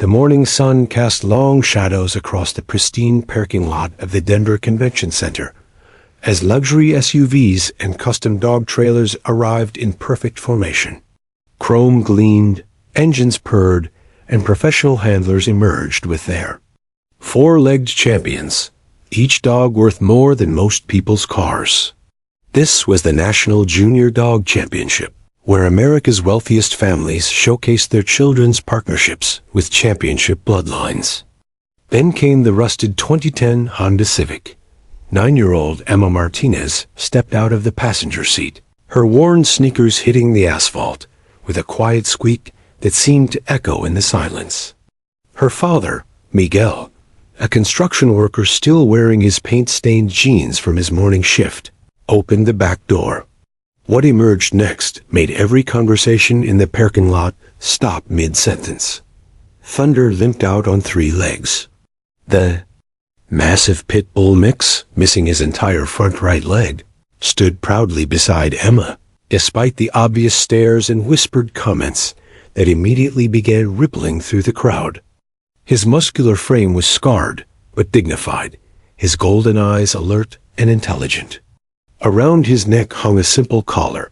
The morning sun cast long shadows across the pristine parking lot of the Denver Convention Center, as luxury SUVs and custom dog trailers arrived in perfect formation. Chrome gleamed, engines purred, and professional handlers emerged with their four-legged champions, each dog worth more than most people's cars. This was the National Junior Dog Championship, where America's wealthiest families showcased their children's partnerships with championship bloodlines. Then came the rusted 2010 Honda Civic. 9-year-old Emma Martinez stepped out of the passenger seat, her worn sneakers hitting the asphalt with a quiet squeak that seemed to echo in the silence. Her father, Miguel, a construction worker still wearing his paint-stained jeans from his morning shift, opened the back door. What emerged next made every conversation in the parking lot stop mid-sentence. Thunder limped out on 3 legs. The massive pit bull mix, missing his entire front right leg, stood proudly beside Emma, despite the obvious stares and whispered comments that immediately began rippling through the crowd. His muscular frame was scarred, but dignified, his golden eyes alert and intelligent. Around his neck hung a simple collar,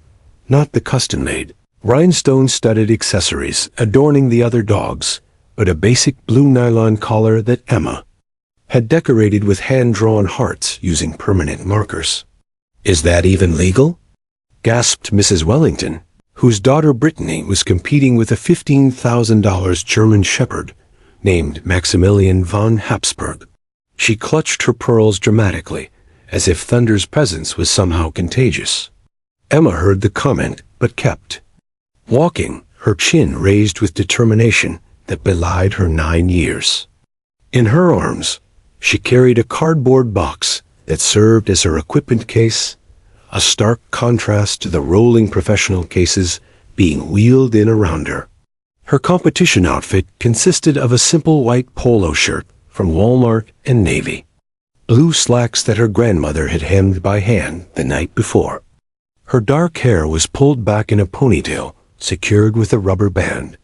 not the custom-made, rhinestone-studded accessories adorning the other dogs, but a basic blue nylon collar that Emma had decorated with hand-drawn hearts using permanent markers. "Is that even legal?" gasped Mrs. Wellington, whose daughter Brittany was competing with a $15,000 German Shepherd named Maximilian von Habsburg. She clutched her pearls dramatically, as if Thunder's presence was somehow contagious. Emma heard the comment, but kept walking, her chin raised with determination that belied her 9 years. In her arms, she carried a cardboard box that served as her equipment case, a stark contrast to the rolling professional cases being wheeled in around her. Her competition outfit consisted of a simple white polo shirt from Walmart and Navy, blue slacks that her grandmother had hemmed by hand the night before. Her dark hair was pulled back in a ponytail, secured with a rubber band,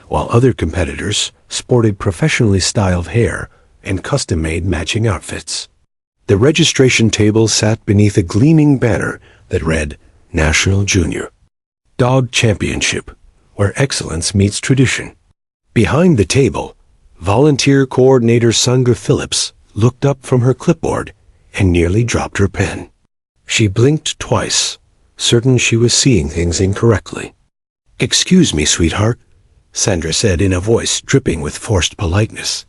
while other competitors sported professionally styled hair and custom-made matching outfits. The registration table sat beneath a gleaming banner that read National Junior Dog Championship, where excellence meets tradition. Behind the table, volunteer coordinator Sandra Phillips looked up from her clipboard and nearly dropped her pen. She blinked twice, certain she was seeing things incorrectly. "Excuse me, sweetheart," Sandra said in a voice dripping with forced politeness.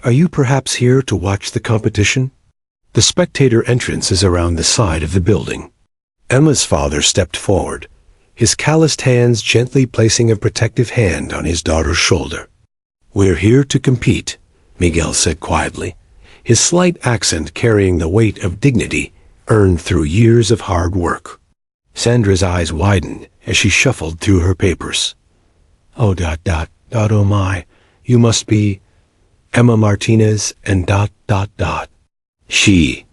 "Are you perhaps here to watch the competition?" The spectator entrance is around the side of the building. Emma's father stepped forward, his calloused hands gently placing a protective hand on his daughter's shoulder. "We're here to compete," Miguel said quietly, his slight accent carrying the weight of dignity earned through years of hard work. Sandra's eyes widened as she shuffled through her papers. Oh my, you must be Emma Martinez and ... She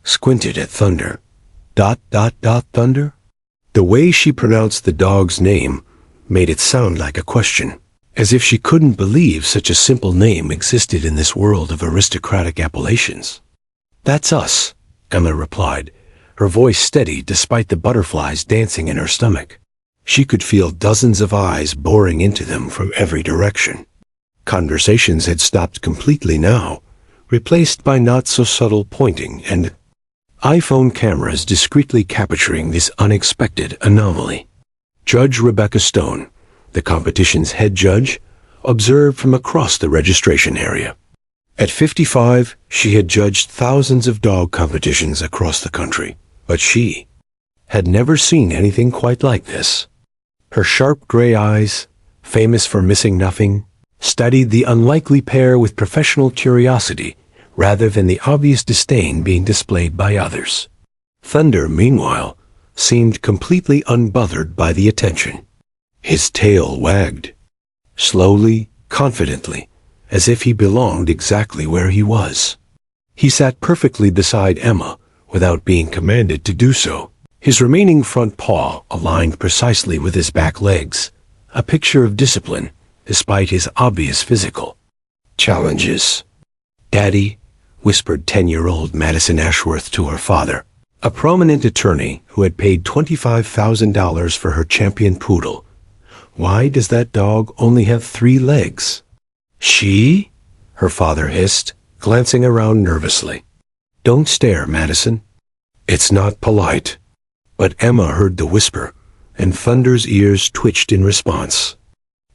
squinted at Thunder. ... Thunder? The way she pronounced the dog's name made it sound like a question, as if she couldn't believe such a simple name existed in this world of aristocratic appellations. "That's us," Emma replied, her voice steady despite the butterflies dancing in her stomach. She could feel dozens of eyes boring into them from every direction. Conversations had stopped completely now, replaced by not-so-subtle pointing and iPhone cameras discreetly capturing this unexpected anomaly. Judge Rebecca Stone, the competition's head judge, observed from across the registration area. At 55, she had judged thousands of dog competitions across the country, but she had never seen anything quite like this. Her sharp gray eyes, famous for missing nothing, studied the unlikely pair with professional curiosity rather than the obvious disdain being displayed by others. Thunder, meanwhile, seemed completely unbothered by the attention. His tail wagged, slowly, confidently, as if he belonged exactly where he was. He sat perfectly beside Emma without being commanded to do so, his remaining front paw aligned precisely with his back legs, a picture of discipline despite his obvious physical challenges. "Daddy," whispered 10-year-old Madison Ashworth to her father, a prominent attorney who had paid $25,000 for her champion poodle. "Why does that dog only have 3 legs?" "She?" her father hissed, glancing around nervously. "Don't stare, Madison. It's not polite." But Emma heard the whisper, and Thunder's ears twitched in response.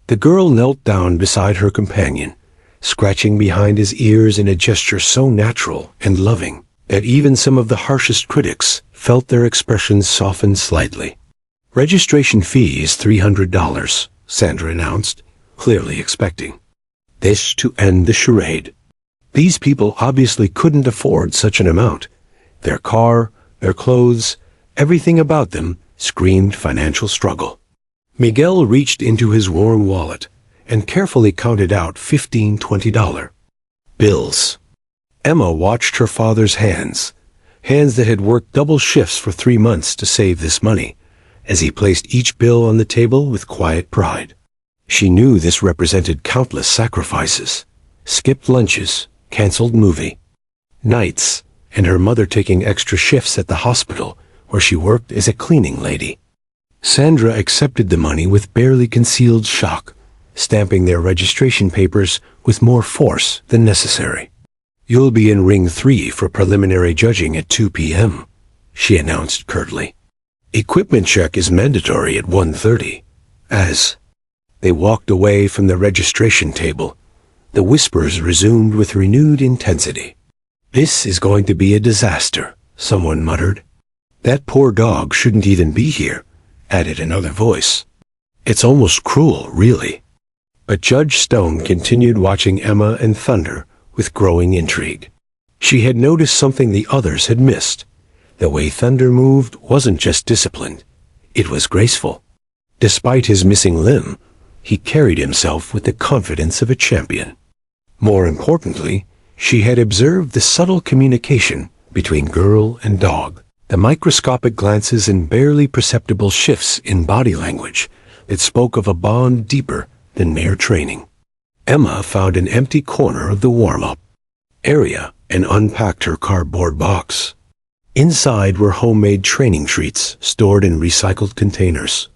The girl knelt down beside her companion, scratching behind his ears in a gesture so natural and loving that even some of the harshest critics felt their expressions soften slightly. "Registration fee is $300, Sandra announced, clearly expecting this to end the charade. These people obviously couldn't afford such an amount. Their car, their clothes, everything about them screamed financial struggle. Miguel reached into his warm wallet and carefully counted out $15 $20 bills. Emma watched her father's hands that had worked double shifts for 3 months to save this money, as he placed each bill on the table with quiet pride. She knew this represented countless sacrifices, skipped lunches, canceled movie nights, and her mother taking extra shifts at the hospital where she worked as a cleaning lady. Sandra accepted the money with barely concealed shock, stamping their registration papers with more force than necessary. "You'll be in Ring 3 for preliminary judging at 2 p.m., she announced curtly. "Equipment check is mandatory at 1:30. As they walked away from the registration table, the whispers resumed with renewed intensity. "This is going to be a disaster," someone muttered. "That poor dog shouldn't even be here," added another voice. "It's almost cruel, really." But Judge Stone continued watching Emma and Thunder with growing intrigue. She had noticed something the others had missed. The way Thunder moved wasn't just disciplined, it was graceful. Despite his missing limb, he carried himself with the confidence of a champion. More importantly, she had observed the subtle communication between girl and dog, the microscopic glances and barely perceptible shifts in body language that spoke of a bond deeper than mere training. Emma found an empty corner of the warm-up area and unpacked her cardboard box. Inside were homemade training treats stored in recycled containers,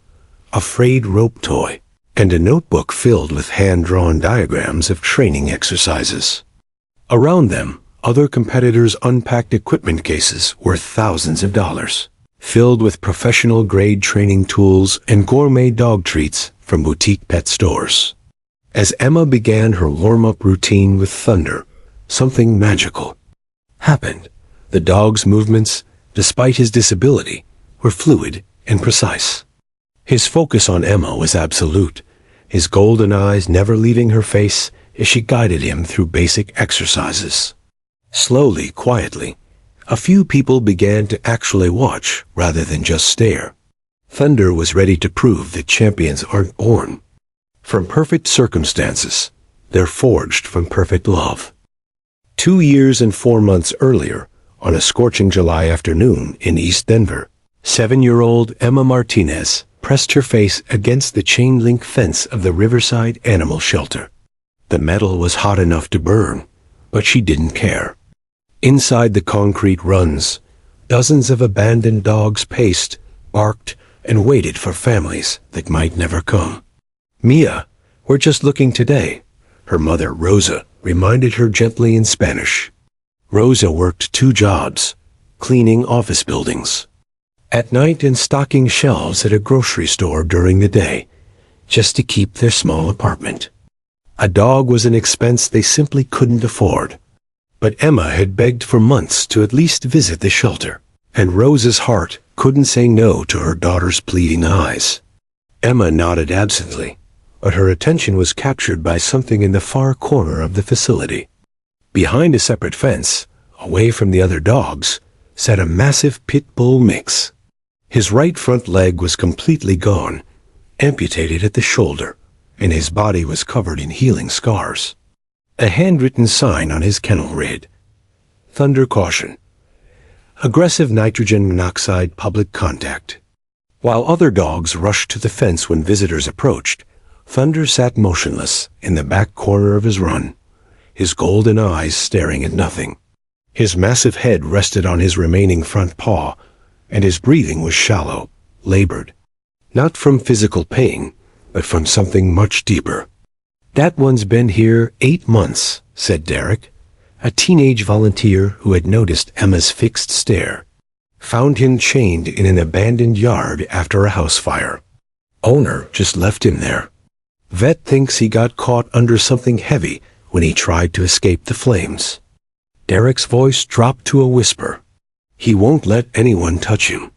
a frayed rope toy, and a notebook filled with hand-drawn diagrams of training exercises. Around them, other competitors' unpacked equipment cases worth thousands of dollars, filled with professional-grade training tools and gourmet dog treats from boutique pet stores. As Emma began her warm-up routine with Thunder, something magical happened. The dog's movements, despite his disability, were fluid and precise. His focus on Emma was absolute, his golden eyes never leaving her face as she guided him through basic exercises. Slowly, quietly, a few people began to actually watch rather than just stare. Thunder was ready to prove that champions aren't born from perfect circumstances, they're forged from perfect love. 2 years and 4 months earlier, on a scorching July afternoon in East Denver, 7-year-old Emma Martinez pressed her face against the chain-link fence of the Riverside Animal Shelter. The metal was hot enough to burn, but she didn't care. Inside the concrete runs, dozens of abandoned dogs paced, barked, and waited for families that might never come. "Mia, we're just looking today," her mother, Rosa, reminded her gently in Spanish. Rosa worked 2 jobs, cleaning office buildings at night and stocking shelves at a grocery store during the day, just to keep their small apartment. A dog was an expense they simply couldn't afford. But Emma had begged for months to at least visit the shelter, and Rosa's heart couldn't say no to her daughter's pleading eyes. Emma nodded absently, but her attention was captured by something in the far corner of the facility. Behind a separate fence, away from the other dogs, sat a massive pit bull mix. His right front leg was completely gone, amputated at the shoulder, and his body was covered in healing scars. A handwritten sign on his kennel read, "Thunder Caution. Aggressive nitrogen monoxide public contact." While other dogs rushed to the fence when visitors approached, Thunder sat motionless in the back corner of his run, his golden eyes staring at nothing. His massive head rested on his remaining front paw, and his breathing was shallow, labored. Not from physical pain, but from something much deeper. "That one's been here 8 months," said Derek, a teenage volunteer who had noticed Emma's fixed stare. "Found him chained in an abandoned yard after a house fire. Owner just left him there. Vet thinks he got caught under something heavy when he tried to escape the flames." Derek's voice dropped to a whisper. "He won't let anyone touch him.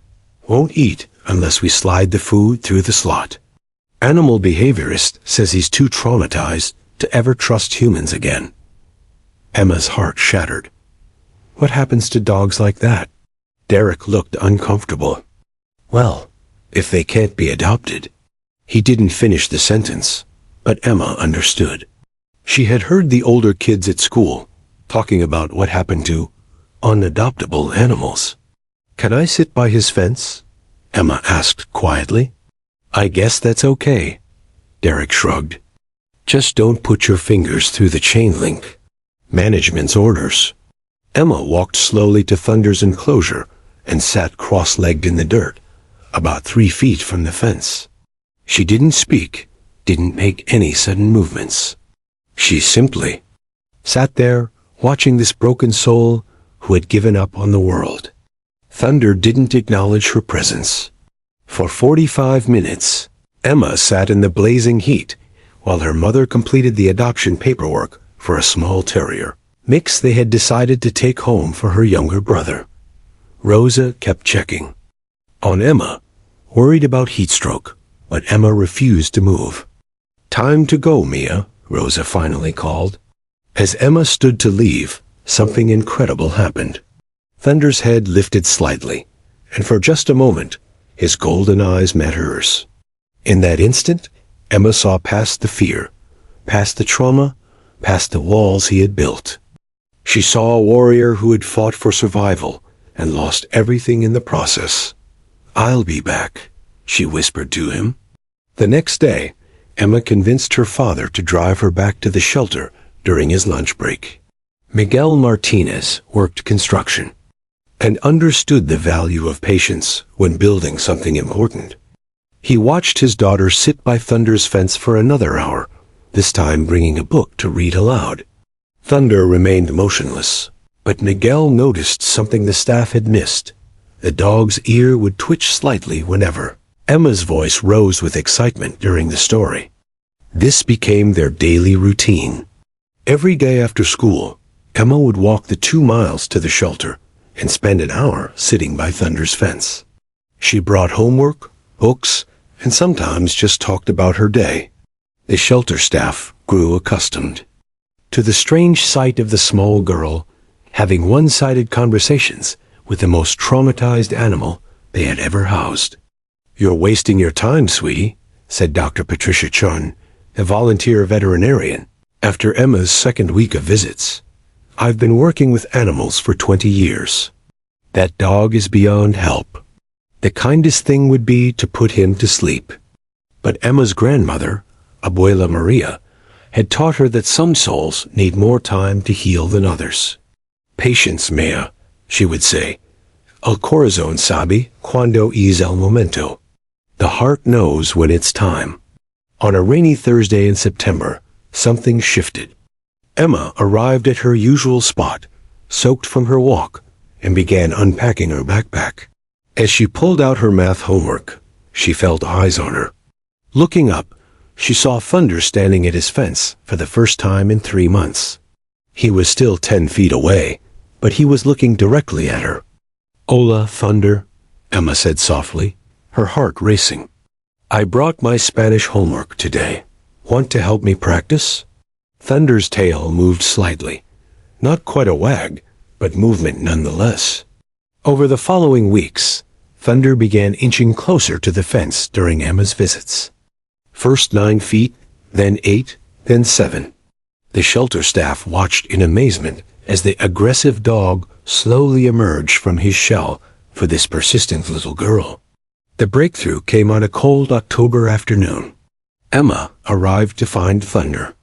Won't eat unless we slide the food through the slot. Animal behaviorist says he's too traumatized to ever trust humans again." Emma's heart shattered. What happens to dogs like that? Derek looked uncomfortable. "Well, if they can't be adopted." He didn't finish the sentence, but Emma understood. She had heard the older kids at school talking about what happened to unadoptable animals. "Can I sit by his fence?" Emma asked quietly. "I guess that's okay," Derek shrugged. "Just don't put your fingers through the chain link. Management's orders." Emma walked slowly to Thunder's enclosure and sat cross-legged in the dirt, about 3 feet from the fence. She didn't speak, didn't make any sudden movements. She simply sat there, watching this broken soul who had given up on the world. Thunder didn't acknowledge her presence. For 45 minutes, Emma sat in the blazing heat while her mother completed the adoption paperwork for a small terrier mix they had decided to take home for her younger brother. Rosa kept checking on Emma, worried about heat stroke, but Emma refused to move. "Time to go, Mia," Rosa finally called. As Emma stood to leave, something incredible happened. Thunder's head lifted slightly, and for just a moment, his golden eyes met hers. In that instant, Emma saw past the fear, past the trauma, past the walls he had built. She saw a warrior who had fought for survival and lost everything in the process. "I'll be back," she whispered to him. The next day, Emma convinced her father to drive her back to the shelter during his lunch break. Miguel Martinez worked construction and understood the value of patience when building something important. He watched his daughter sit by Thunder's fence for another hour, this time bringing a book to read aloud. Thunder remained motionless, but Miguel noticed something the staff had missed. The dog's ear would twitch slightly whenever. Emma's voice rose with excitement during the story. This became their daily routine. Every day after school, Emma would walk the 2 miles to the shelter and spend an hour sitting by Thunder's fence. She brought homework, books, and sometimes just talked about her day. The shelter staff grew accustomed to the strange sight of the small girl having one-sided conversations with the most traumatized animal they had ever housed. "You're wasting your time, sweetie," said Dr. Patricia Chun, a volunteer veterinarian, after Emma's second week of visits. "I've been working with animals for 20 years. That dog is beyond help. The kindest thing would be to put him to sleep." But Emma's grandmother, Abuela Maria, had taught her that some souls need more time to heal than others. "Patience, Mea," she would say. "El corazón sabe cuando es el momento." The heart knows when it's time. On a rainy Thursday in September, something shifted. Emma arrived at her usual spot, soaked from her walk, and began unpacking her backpack. As she pulled out her math homework, she felt eyes on her. Looking up, she saw Thunder standing at his fence for the first time in 3 months. He was still 10 feet away, but he was looking directly at her. "Hola, Thunder," Emma said softly, her heart racing. "I brought my Spanish homework today. Want to help me practice?" Thunder's tail moved slightly. Not quite a wag, but movement nonetheless. Over the following weeks, Thunder began inching closer to the fence during Emma's visits. First 9 feet, then 8, then 7. The shelter staff watched in amazement as the aggressive dog slowly emerged from his shell for this persistent little girl. The breakthrough came on a cold October afternoon. Emma arrived to find Thunder.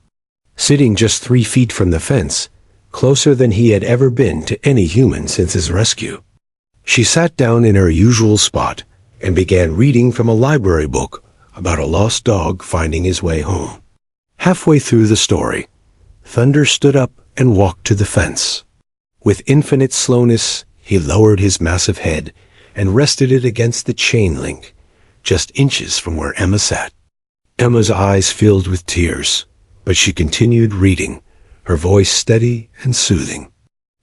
sitting just 3 feet from the fence, closer than he had ever been to any human since his rescue. She sat down in her usual spot and began reading from a library book about a lost dog finding his way home. Halfway through the story, Thunder stood up and walked to the fence. With infinite slowness, he lowered his massive head and rested it against the chain link, just inches from where Emma sat. Emma's eyes filled with tears, but she continued reading, her voice steady and soothing.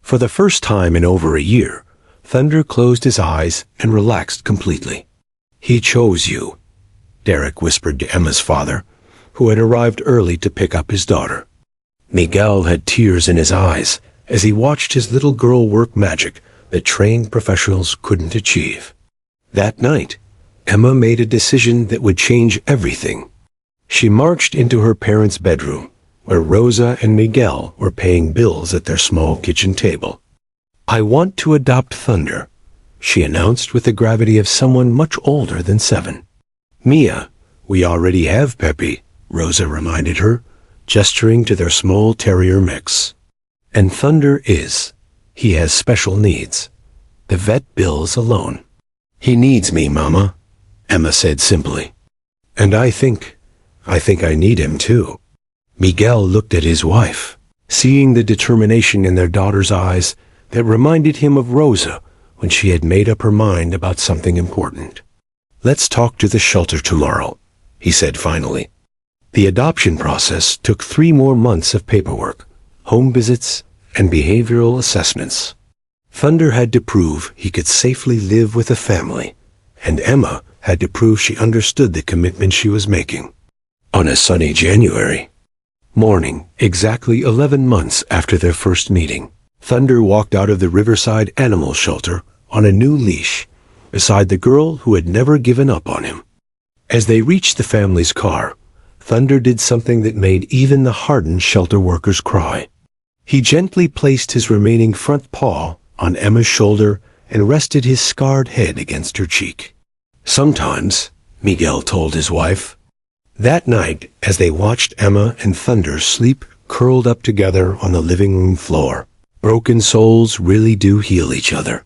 For the first time in over a year, Thunder closed his eyes and relaxed completely. "He chose you," Derek whispered to Emma's father, who had arrived early to pick up his daughter. Miguel had tears in his eyes as he watched his little girl work magic that trained professionals couldn't achieve. That night, Emma made a decision that would change everything. She marched into her parents' bedroom, where Rosa and Miguel were paying bills at their small kitchen table. "I want to adopt Thunder," she announced with the gravity of someone much older than 7. "Mia, we already have Pepe," Rosa reminded her, gesturing to their small terrier mix. "And Thunder he has special needs. The vet bills alone." "He needs me, Mama," Emma said simply. "And I think I need him too." Miguel looked at his wife, seeing the determination in their daughter's eyes that reminded him of Rosa when she had made up her mind about something important. "Let's talk to the shelter tomorrow," he said finally. The adoption process took 3 more months of paperwork, home visits, and behavioral assessments. Thunder had to prove he could safely live with a family, and Emma had to prove she understood the commitment she was making. On a sunny January morning, exactly 11 months after their first meeting, Thunder walked out of the Riverside Animal Shelter on a new leash, beside the girl who had never given up on him. As they reached the family's car, Thunder did something that made even the hardened shelter workers cry. He gently placed his remaining front paw on Emma's shoulder and rested his scarred head against her cheek. "Sometimes," Miguel told his wife. That night, as they watched Emma and Thunder sleep curled up together on the living room floor, broken souls really do heal each other.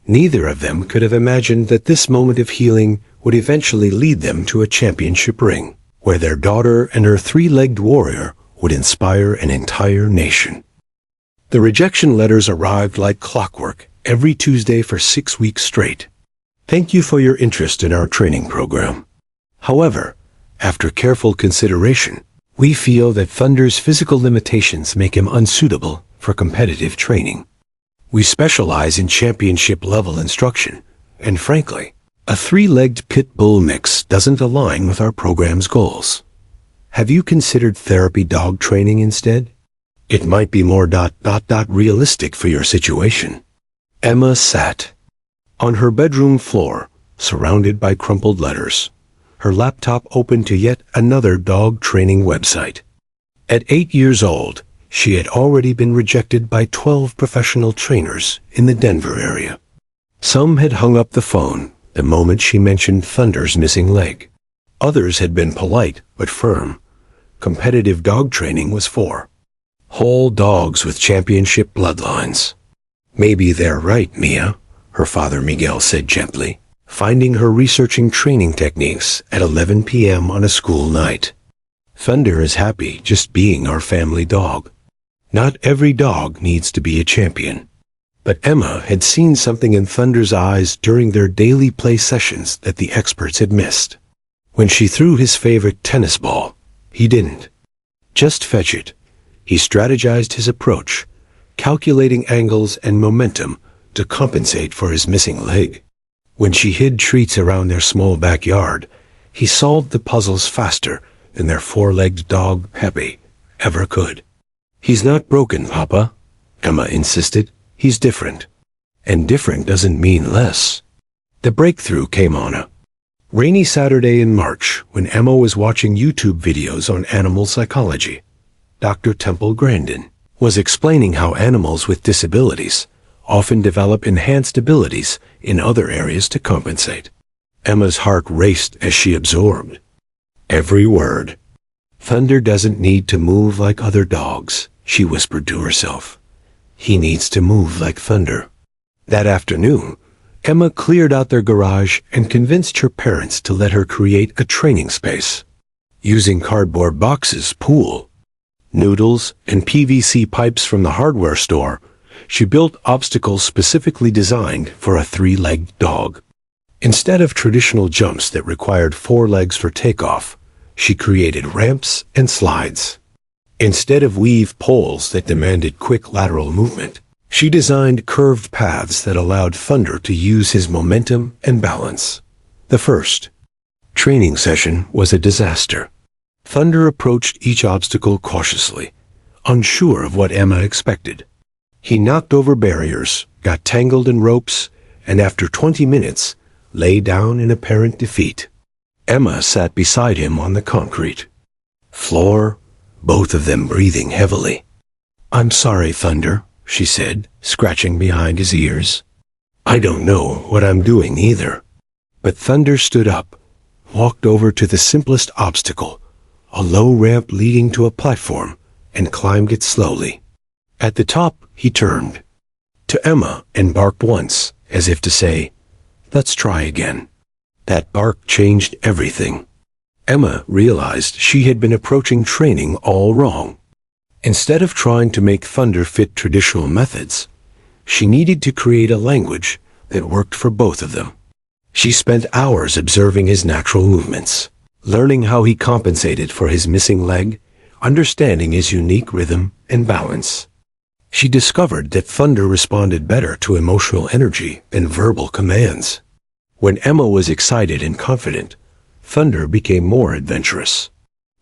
Neither of them could have imagined that this moment of healing would eventually lead them to a championship ring, where their daughter and her 3-legged warrior would inspire an entire nation. The rejection letters arrived like clockwork every Tuesday for 6 weeks straight. "Thank you for your interest in our training program. However, after careful consideration, we feel that Thunder's physical limitations make him unsuitable for competitive training. We specialize in championship-level instruction, and frankly, a 3-legged pit bull mix doesn't align with our program's goals. Have you considered therapy dog training instead? It might be more realistic for your situation." Emma sat on her bedroom floor, surrounded by crumpled letters, her laptop open to yet another dog training website. At 8 years old, she had already been rejected by 12 professional trainers in the Denver area. Some had hung up the phone the moment she mentioned Thunder's missing leg. Others had been polite but firm. Competitive dog training was for whole dogs with championship bloodlines. "Maybe they're right, Mia," her father Miguel said gently, finding her researching training techniques at 11 p.m. on a school night. "Thunder is happy just being our family dog. Not every dog needs to be a champion." But Emma had seen something in Thunder's eyes during their daily play sessions that the experts had missed. When she threw his favorite tennis ball, he didn't just fetch it. He strategized his approach, calculating angles and momentum to compensate for his missing leg. When she hid treats around their small backyard, he solved the puzzles faster than their 4-legged dog Pepe ever could. "He's not broken, Papa," Emma insisted. "He's different. And different doesn't mean less." The breakthrough came on a rainy Saturday in March when Emma was watching YouTube videos on animal psychology. Dr. Temple Grandin was explaining how animals with disabilities often develop enhanced abilities in other areas to compensate. Emma's heart raced as she absorbed every word. Thunder doesn't need to move like other dogs, she whispered to herself. He needs to move like Thunder. That afternoon, Emma cleared out their garage and convinced her parents to let her create a training space. Using cardboard boxes, pool, noodles, and PVC pipes from the hardware store, she built obstacles specifically designed for a three-legged dog. Instead of traditional jumps that required 4 legs for takeoff, she created ramps and slides. Instead of weave poles that demanded quick lateral movement, she designed curved paths that allowed Thunder to use his momentum and balance. The first training session was a disaster. Thunder approached each obstacle cautiously, unsure of what Emma expected. He knocked over barriers, got tangled in ropes, and after 20 minutes, lay down in apparent defeat. Emma sat beside him on the concrete floor, both of them breathing heavily. "I'm sorry, Thunder," she said, scratching behind his ears. "I don't know what I'm doing either." But Thunder stood up, walked over to the simplest obstacle, a low ramp leading to a platform, and climbed it slowly. At the top, he turned to Emma and barked once, as if to say, "Let's try again." That bark changed everything. Emma realized she had been approaching training all wrong. Instead of trying to make Thunder fit traditional methods, she needed to create a language that worked for both of them. She spent hours observing his natural movements, learning how he compensated for his missing leg, understanding his unique rhythm and balance. She discovered that Thunder responded better to emotional energy than verbal commands. When Emma was excited and confident, Thunder became more adventurous.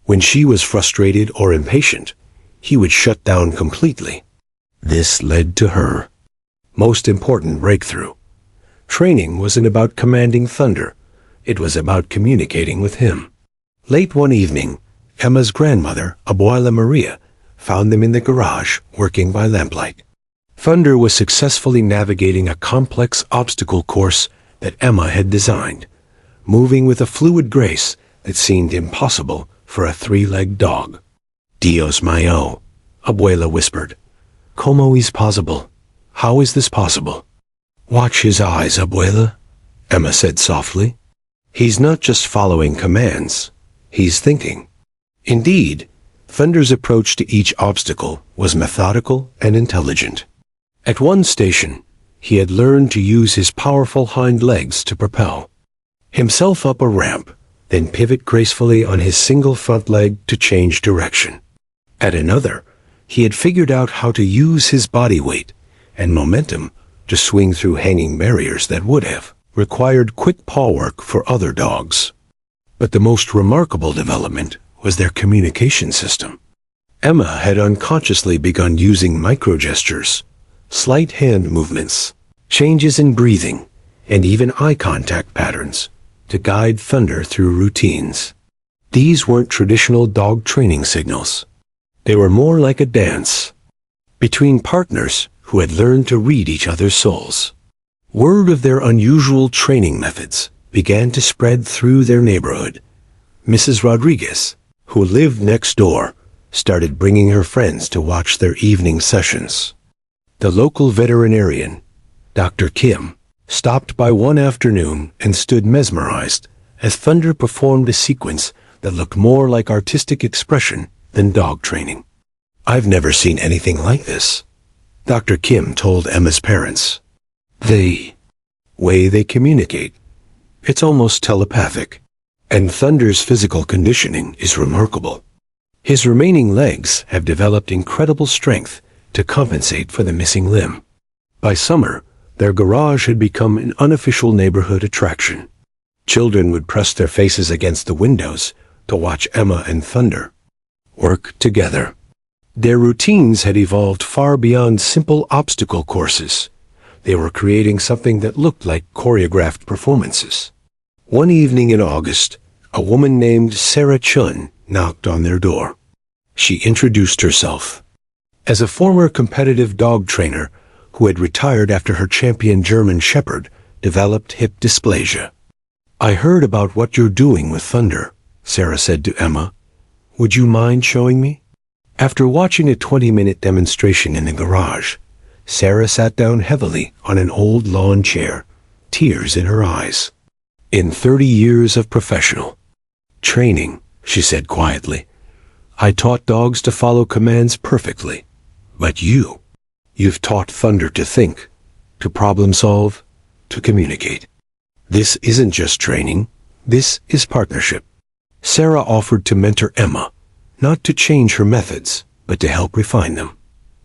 When she was frustrated or impatient, he would shut down completely. This led to her most important breakthrough. Training wasn't about commanding Thunder. It was about communicating with him. Late one evening, Emma's grandmother, Abuela Maria, found them in the garage, working by lamplight. Thunder was successfully navigating a complex obstacle course that Emma had designed, moving with a fluid grace that seemed impossible for a 3-legged dog. "Dios mío," Abuela whispered. "Cómo es posible? How is this possible?" "Watch his eyes, Abuela," Emma said softly. "He's not just following commands, he's thinking." Indeed, Thunder's approach to each obstacle was methodical and intelligent. At one station, he had learned to use his powerful hind legs to propel himself up a ramp, then pivot gracefully on his single front leg to change direction. At another, he had figured out how to use his body weight and momentum to swing through hanging barriers that would have required quick paw work for other dogs. But the most remarkable development was their communication system. Emma had unconsciously begun using microgestures, slight hand movements, changes in breathing, and even eye contact patterns to guide Thunder through routines. These weren't traditional dog training signals. They were more like a dance between partners who had learned to read each other's souls. Word of their unusual training methods began to spread through their neighborhood. Mrs. Rodriguez, who lived next door, started bringing her friends to watch their evening sessions. The local veterinarian, Dr. Kim, stopped by one afternoon and stood mesmerized as Thunder performed a sequence that looked more like artistic expression than dog training. "I've never seen anything like this," Dr. Kim told Emma's parents. "The way they communicate, it's almost telepathic. And Thunder's physical conditioning is remarkable. His remaining legs have developed incredible strength to compensate for the missing limb." By summer, their garage had become an unofficial neighborhood attraction. Children would press their faces against the windows to watch Emma and Thunder work together. Their routines had evolved far beyond simple obstacle courses. They were creating something that looked like choreographed performances. One evening in August, a woman named Sarah Chun knocked on their door. She introduced herself as a former competitive dog trainer who had retired after her champion German Shepherd developed hip dysplasia. "I heard about what you're doing with Thunder," Sarah said to Emma. Would you mind showing me? After watching a 20-minute demonstration in the garage, Sarah sat down heavily on an old lawn chair, tears in her eyes. In 30 years of professional training, she said quietly, I taught dogs to follow commands perfectly. But you've taught Thunder to think, to problem solve, to communicate. This isn't just training, this is partnership. Sarah offered to mentor Emma, not to change her methods, but to help refine them.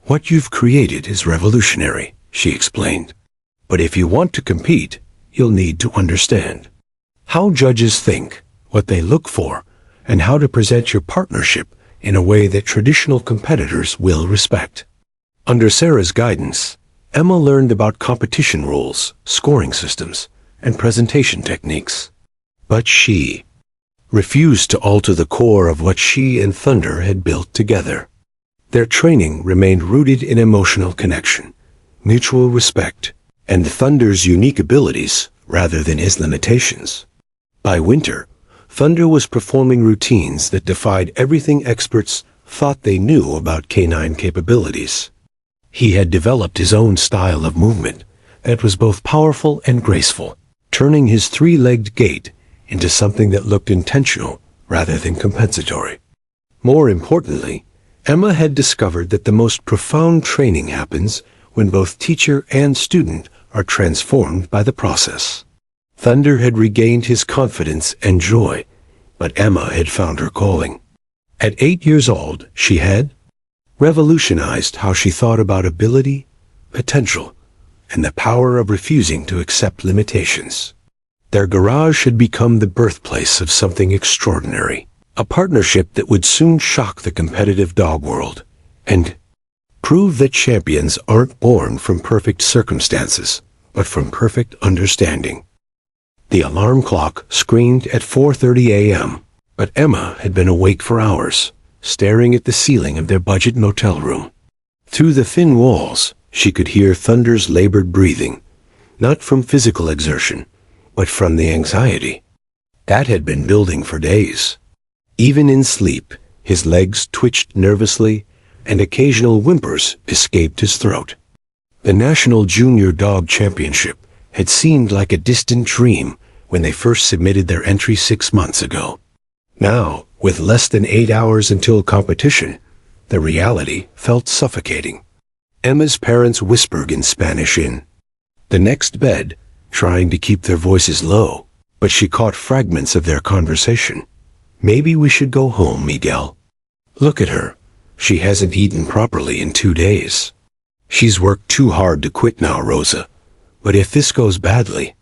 What you've created is revolutionary, she explained. But if you want to compete, you'll need to understand how judges think, what they look for, and how to present your partnership in a way that traditional competitors will respect. Under Sarah's guidance, Emma learned about competition rules, scoring systems, and presentation techniques. But she refused to alter the core of what she and Thunder had built together. Their training remained rooted in emotional connection, mutual respect, and Thunder's unique abilities rather than his limitations. By winter, Thunder was performing routines that defied everything experts thought they knew about canine capabilities. He had developed his own style of movement that was both powerful and graceful, turning his three-legged gait into something that looked intentional rather than compensatory. More importantly, Emma had discovered that the most profound training happens when both teacher and student are transformed by the process. Thunder had regained his confidence and joy, but Emma had found her calling. At 8 years old, she had revolutionized how she thought about ability, potential, and the power of refusing to accept limitations. Their garage had become the birthplace of something extraordinary, a partnership that would soon shock the competitive dog world and prove that champions aren't born from perfect circumstances, but from perfect understanding. The alarm clock screamed at 4:30 a.m., but Emma had been awake for hours, staring at the ceiling of their budget motel room. Through the thin walls, she could hear Thunder's labored breathing, not from physical exertion, but from the anxiety that had been building for days. Even in sleep, his legs twitched nervously, and occasional whimpers escaped his throat. The National Junior Dog Championship had seemed like a distant dream when they first submitted their entry 6 months ago. Now, with less than 8 hours until competition, the reality felt suffocating. Emma's parents whispered in Spanish in the next bed, trying to keep their voices low, but she caught fragments of their conversation. Maybe we should go home, Miguel. Look at her. She hasn't eaten properly in 2 days. She's worked too hard to quit now, Rosa. But if this goes badly,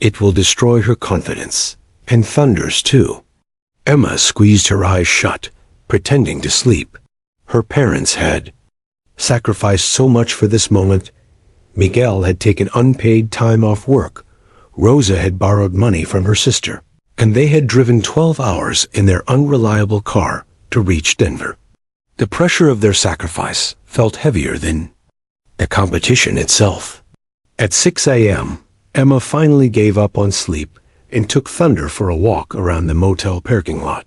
it will destroy her confidence, and Thunder's too. Emma squeezed her eyes shut, pretending to sleep. Her parents had sacrificed so much for this moment. Miguel had taken unpaid time off work. Rosa had borrowed money from her sister, and they had driven 12 hours in their unreliable car to reach Denver. The pressure of their sacrifice felt heavier than the competition itself. At 6 a.m., Emma finally gave up on sleep and took Thunder for a walk around the motel parking lot.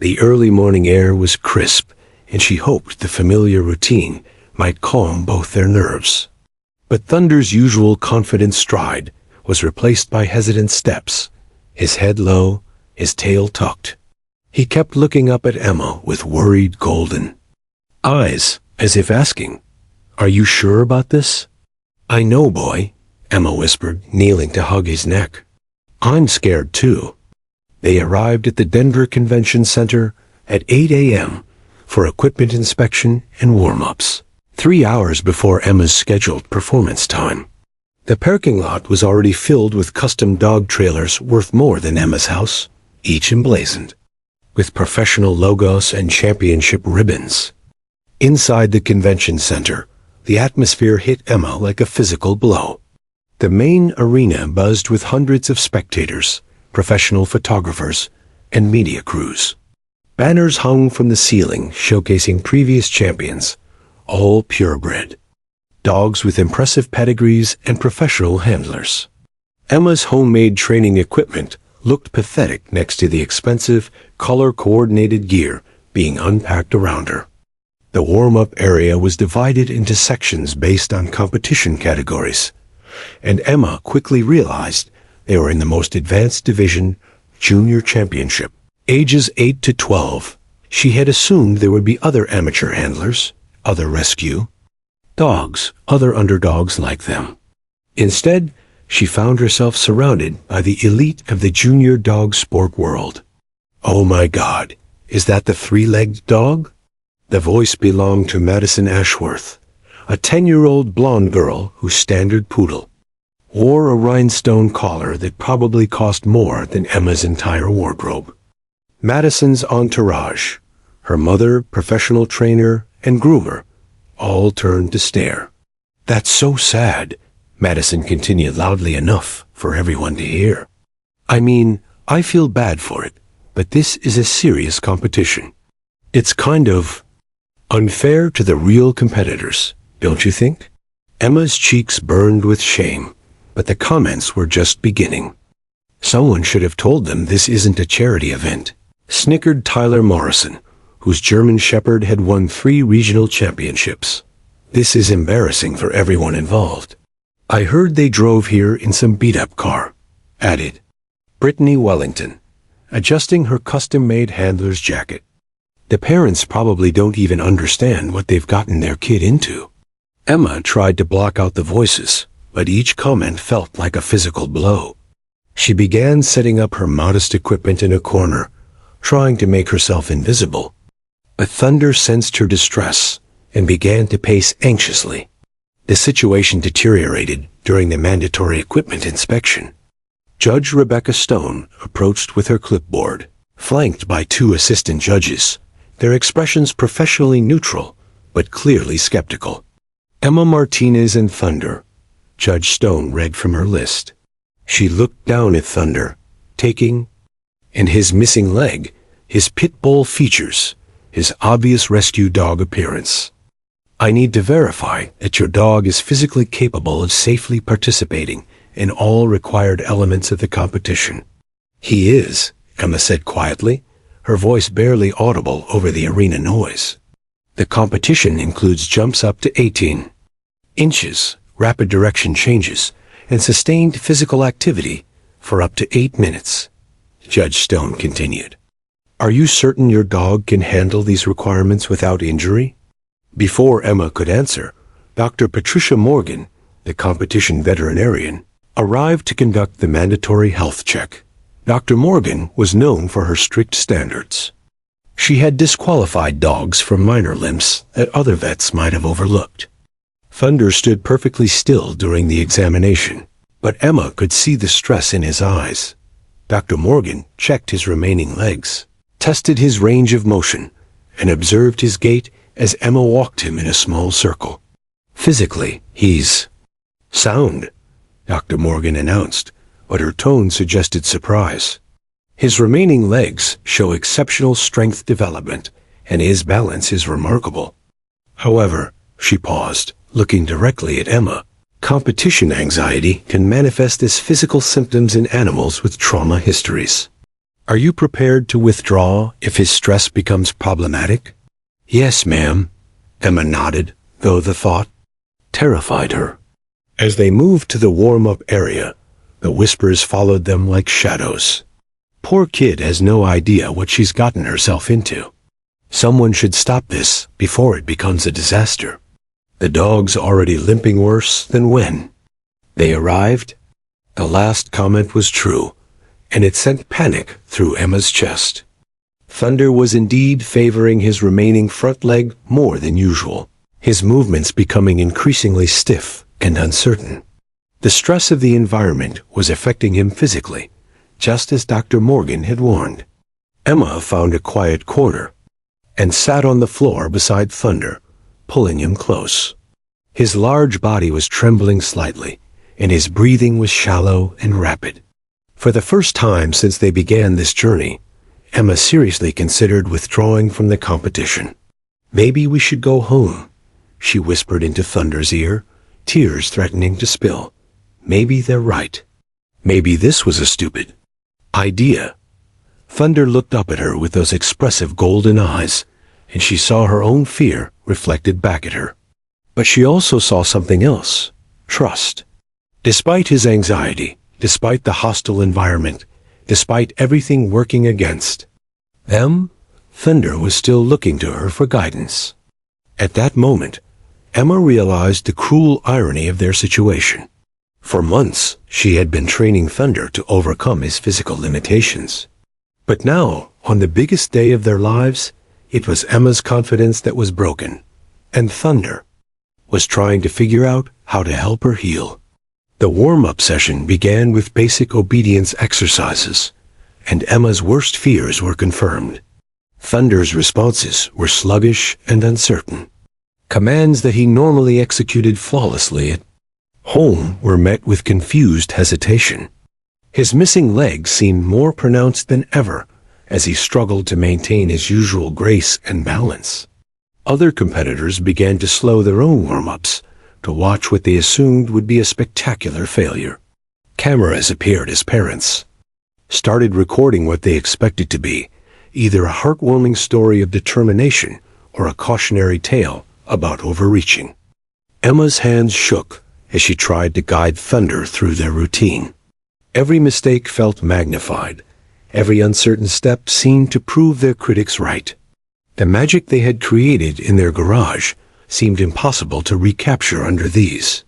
The early morning air was crisp, and she hoped the familiar routine might calm both their nerves. But Thunder's usual confident stride was replaced by hesitant steps, his head low, his tail tucked. He kept looking up at Emma with worried golden eyes, as if asking, "Are you sure about this?" "I know, boy," Emma whispered, kneeling to hug his neck. "I'm scared too." They arrived at the Denver Convention Center at 8 a.m. for equipment inspection and warm-ups, 3 hours before Emma's scheduled performance time. The parking lot was already filled with custom dog trailers worth more than Emma's house, each emblazoned with professional logos and championship ribbons. Inside the convention center, the atmosphere hit Emma like a physical blow. The main arena buzzed with hundreds of spectators, professional photographers, and media crews. Banners hung from the ceiling showcasing previous champions, all purebred. Dogs with impressive pedigrees and professional handlers. Emma's homemade training equipment looked pathetic next to the expensive, color-coordinated gear being unpacked around her. The warm-up area was divided into sections based on competition categories, and Emma quickly realized they were in the most advanced division, Junior Championship. Ages 8 to 12, she had assumed there would be other amateur handlers, other rescue dogs, other underdogs like them. Instead, she found herself surrounded by the elite of the junior dog sport world. "Oh my God, is that the three-legged dog?" The voice belonged to Madison Ashworth, a 10-year-old blonde girl whose standard poodle wore a rhinestone collar that probably cost more than Emma's entire wardrobe. Madison's entourage, her mother, professional trainer, and groomer, all turned to stare. "That's so sad," Madison continued loudly enough for everyone to hear. "I mean, I feel bad for it, but this is a serious competition. It's kind of unfair to the real competitors, don't you think?" Emma's cheeks burned with shame, but the comments were just beginning. "Someone should have told them this isn't a charity event," snickered Tyler Morrison, whose German Shepherd had won 3 regional championships. "This is embarrassing for everyone involved." "I heard they drove here in some beat-up car," added Brittany Wellington, adjusting her custom-made handler's jacket. "The parents probably don't even understand what they've gotten their kid into." Emma tried to block out the voices, but each comment felt like a physical blow. She began setting up her modest equipment in a corner, trying to make herself invisible. But Thunder sensed her distress and began to pace anxiously. The situation deteriorated during the mandatory equipment inspection. Judge Rebecca Stone approached with her clipboard, flanked by 2 assistant judges, their expressions professionally neutral, but clearly skeptical. "Emma Martinez and Thunder," Judge Stone read from her list. She looked down at Thunder, taking in his missing leg, his pit bull features, his obvious rescue dog appearance. "I need to verify that your dog is physically capable of safely participating in all required elements of the competition." "He is," Emma said quietly, her voice barely audible over the arena noise. "The competition includes jumps up to 18 inches, rapid direction changes, and sustained physical activity for up to 8 minutes," Judge Stone continued. "Are you certain your dog can handle these requirements without injury?" Before Emma could answer, Dr. Patricia Morgan, the competition veterinarian, arrived to conduct the mandatory health check. Dr. Morgan was known for her strict standards. She had disqualified dogs for minor limps that other vets might have overlooked. Thunder stood perfectly still during the examination, but Emma could see the stress in his eyes. Dr. Morgan checked his remaining legs, tested his range of motion, and observed his gait as Emma walked him in a small circle. "Physically, he's sound," Dr. Morgan announced, but her tone suggested surprise. "His remaining legs show exceptional strength development, and his balance is remarkable." However, she paused, looking directly at Emma. "Competition anxiety can manifest as physical symptoms in animals with trauma histories. Are you prepared to withdraw if his stress becomes problematic?" "Yes, ma'am," Emma nodded, though the thought terrified her. As they moved to the warm-up area, the whispers followed them like shadows. "Poor kid has no idea what she's gotten herself into. Someone should stop this before it becomes a disaster. The dog's already limping worse than when they arrived." The last comment was true, and it sent panic through Emma's chest. Thunder was indeed favoring his remaining front leg more than usual, his movements becoming increasingly stiff and uncertain. The stress of the environment was affecting him physically, just as Dr. Morgan had warned. Emma found a quiet corner and sat on the floor beside Thunder, pulling him close. His large body was trembling slightly, and his breathing was shallow and rapid. For the first time since they began this journey, Emma seriously considered withdrawing from the competition. "Maybe we should go home," she whispered into Thunder's ear, tears threatening to spill. Maybe they're right. Maybe this was a stupid idea. Thunder looked up at her with those expressive golden eyes, and she saw her own fear reflected back at her. But she also saw something else: trust. Despite his anxiety, despite the hostile environment, despite everything working against them, Thunder was still looking to her for guidance. At that moment, Emma realized the cruel irony of their situation. For months, she had been training Thunder to overcome his physical limitations. But now, on the biggest day of their lives, it was Emma's confidence that was broken, and Thunder was trying to figure out how to help her heal. The warm-up session began with basic obedience exercises, and Emma's worst fears were confirmed. Thunder's responses were sluggish and uncertain. Commands that he normally executed flawlessly at home were met with confused hesitation. His missing legs seemed more pronounced than ever as he struggled to maintain his usual grace and balance. Other competitors began to slow their own warm-ups to watch what they assumed would be a spectacular failure. Cameras appeared as parents started recording what they expected to be either a heartwarming story of determination or a cautionary tale about overreaching. Emma's hands shook as she tried to guide Thunder through their routine. Every mistake felt magnified. Every uncertain step seemed to prove their critics right. The magic they had created in their garage seemed impossible to recapture under these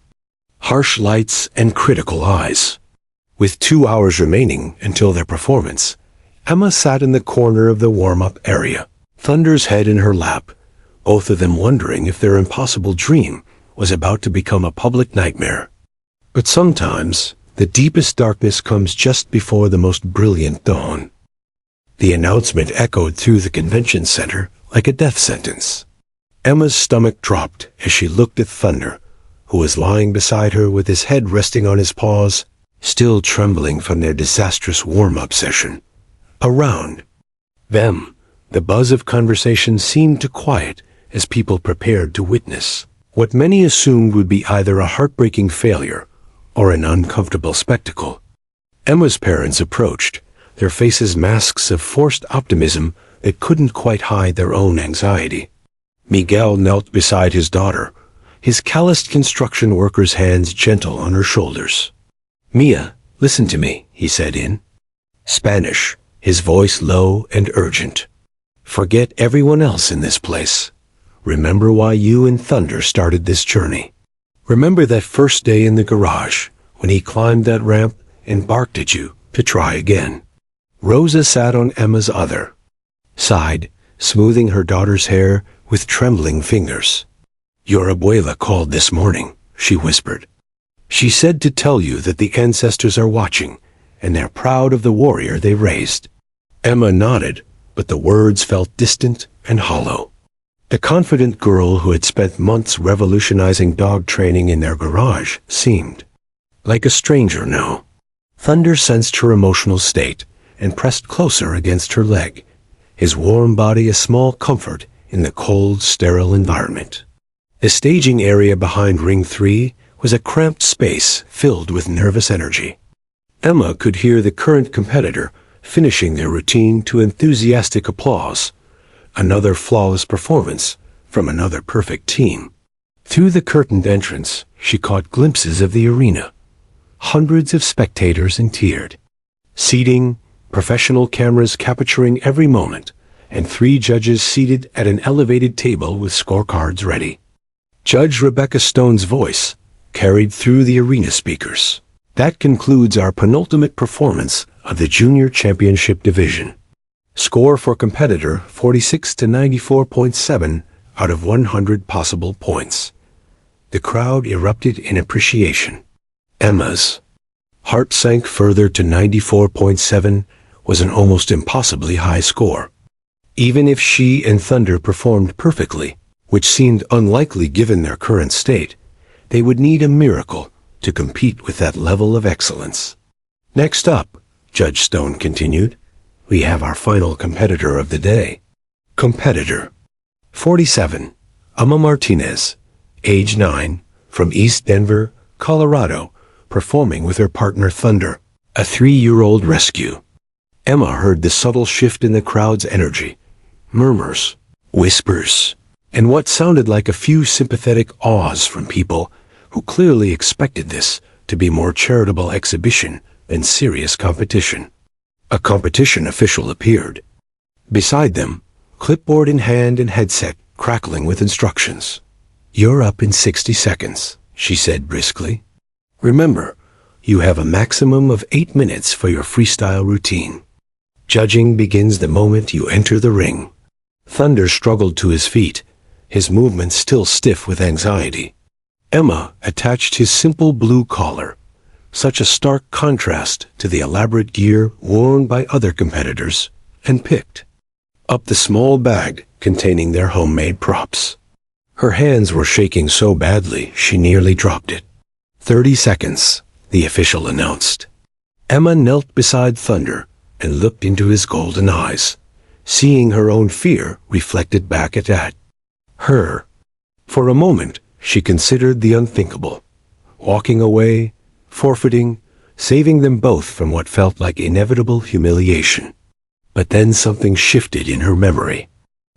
harsh lights and critical eyes. With 2 hours remaining until their performance, Emma sat in the corner of the warm-up area, Thunder's head in her lap, both of them wondering if their impossible dream was about to become a public nightmare. But sometimes, the deepest darkness comes just before the most brilliant dawn. The announcement echoed through the convention center like a death sentence. Emma's stomach dropped as she looked at Thunder, who was lying beside her with his head resting on his paws, still trembling from their disastrous warm-up session. Around them, the buzz of conversation seemed to quiet as people prepared to witness what many assumed would be either a heartbreaking failure or an uncomfortable spectacle. Emma's parents approached, their faces masks of forced optimism that couldn't quite hide their own anxiety. Miguel knelt beside his daughter, his calloused construction worker's hands gentle on her shoulders. "Mia, listen to me," he said in Spanish, his voice low and urgent. "Forget everyone else in this place. Remember why you and Thunder started this journey. Remember that first day in the garage when he climbed that ramp and barked at you to try again." Rosa sat on Emma's other side, smoothing her daughter's hair with trembling fingers. "Your abuela called this morning," she whispered. "She said to tell you that the ancestors are watching, and they're proud of the warrior they raised." Emma nodded, but the words felt distant and hollow. The confident girl who had spent months revolutionizing dog training in their garage seemed like a stranger now. Thunder sensed her emotional state and pressed closer against her leg, his warm body a small comfort in the cold, sterile environment. The staging area behind Ring 3 was a cramped space filled with nervous energy. Emma could hear the current competitor finishing their routine to enthusiastic applause, another flawless performance from another perfect team. Through the curtained entrance, she caught glimpses of the arena. Hundreds of spectators in tiered seating, professional cameras capturing every moment, and 3 judges seated at an elevated table with scorecards ready. Judge Rebecca Stone's voice carried through the arena speakers. "That concludes our penultimate performance of the Junior Championship Division. Score for competitor 46 to 94.7 out of 100 possible points." The crowd erupted in appreciation. Emma's heart sank further to 94.7 was an almost impossibly high score. Even if she and Thunder performed perfectly, which seemed unlikely given their current state, they would need a miracle to compete with that level of excellence. "Next up," Judge Stone continued, "we have our final competitor of the day. Competitor 47, Emma Martinez, age 9, from East Denver, Colorado, performing with her partner Thunder, a 3-year-old rescue." Emma heard the subtle shift in the crowd's energy. Murmurs, whispers, and what sounded like a few sympathetic awes from people who clearly expected this to be more charitable exhibition than serious competition. A competition official appeared. Beside them, clipboard in hand and headset crackling with instructions. "You're up in 60 seconds, she said briskly. "Remember, you have a maximum of 8 minutes for your freestyle routine. Judging begins the moment you enter the ring." Thunder struggled to his feet, his movements still stiff with anxiety. Emma attached his simple blue collar, such a stark contrast to the elaborate gear worn by other competitors, and picked up the small bag containing their homemade props. Her hands were shaking so badly she nearly dropped it. 30 seconds, the official announced. Emma knelt beside Thunder and looked into his golden eyes, seeing her own fear reflected back at her. For a moment, she considered the unthinkable, walking away, forfeiting, saving them both from what felt like inevitable humiliation. But then something shifted in her memory.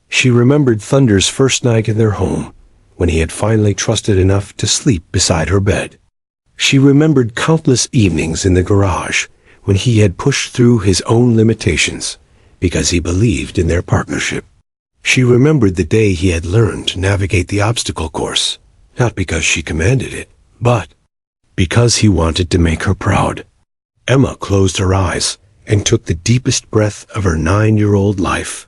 She remembered Thunder's first night in their home, when he had finally trusted enough to sleep beside her bed. She remembered countless evenings in the garage when he had pushed through his own limitations because he believed in their partnership. She remembered the day he had learned to navigate the obstacle course, not because she commanded it, but because he wanted to make her proud. Emma closed her eyes and took the deepest breath of her 9-year-old life.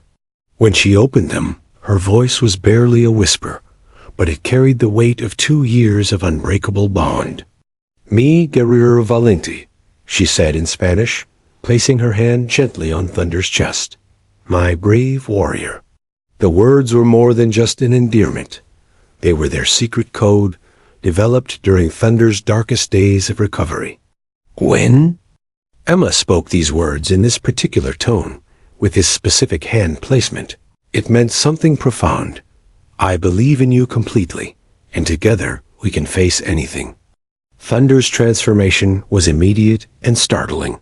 When she opened them, her voice was barely a whisper, but it carried the weight of 2 years of unbreakable bond. "Mi guerrero valente," she said in Spanish, placing her hand gently on Thunder's chest. "My brave warrior." The words were more than just an endearment. They were their secret code, developed during Thunder's darkest days of recovery. "When?" Emma spoke these words in this particular tone, with his specific hand placement. It meant something profound. "I believe in you completely, and together we can face anything." Thunder's transformation was immediate and startling.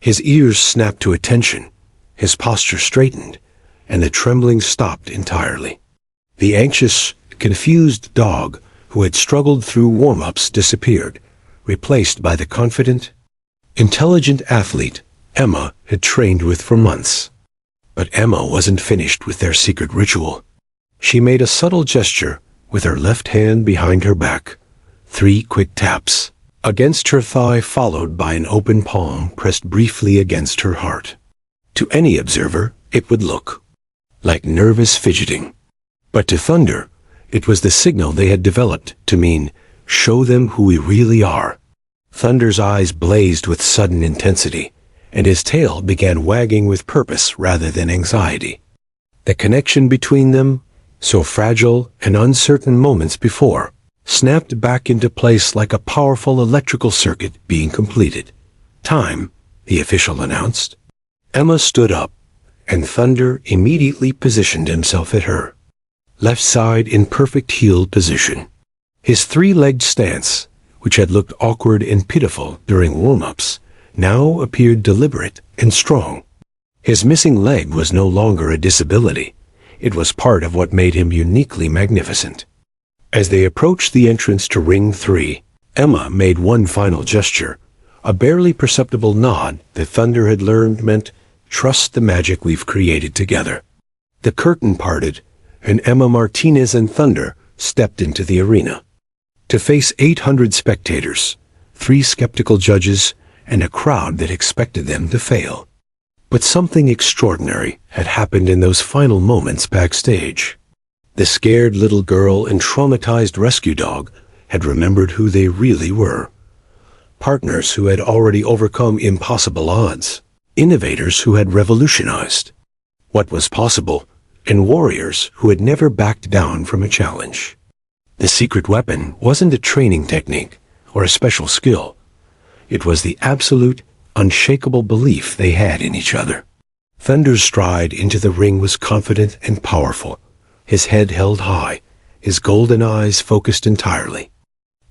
His ears snapped to attention, his posture straightened, and the trembling stopped entirely. The anxious, confused dog who had struggled through warm-ups disappeared, replaced by the confident, intelligent athlete Emma had trained with for months. But Emma wasn't finished with their secret ritual. She made a subtle gesture with her left hand behind her back, 3 quick taps against her thigh, followed by an open palm pressed briefly against her heart. To any observer, it would look like nervous fidgeting. But to Thunder, it was the signal they had developed to mean, "Show them who we really are." Thunder's eyes blazed with sudden intensity, and his tail began wagging with purpose rather than anxiety. The connection between them, so fragile and uncertain moments before, snapped back into place like a powerful electrical circuit being completed. "Time," the official announced. Emma stood up, and Thunder immediately positioned himself at her left side in perfect heel position. His 3-legged stance, which had looked awkward and pitiful during warm-ups, now appeared deliberate and strong. His missing leg was no longer a disability. It was part of what made him uniquely magnificent. As they approached the entrance to Ring 3, Emma made one final gesture, a barely perceptible nod that Thunder had learned meant, "Trust the magic we've created together." The curtain parted, and Emma Martinez and Thunder stepped into the arena to face 800 spectators, 3 skeptical judges, and a crowd that expected them to fail. But something extraordinary had happened in those final moments backstage. The scared little girl and traumatized rescue dog had remembered who they really were. Partners who had already overcome impossible odds, innovators who had revolutionized what was possible, and warriors who had never backed down from a challenge. The secret weapon wasn't a training technique or a special skill. It was the absolute, unshakable belief they had in each other. Thunder's stride into the ring was confident and powerful, his head held high, his golden eyes focused entirely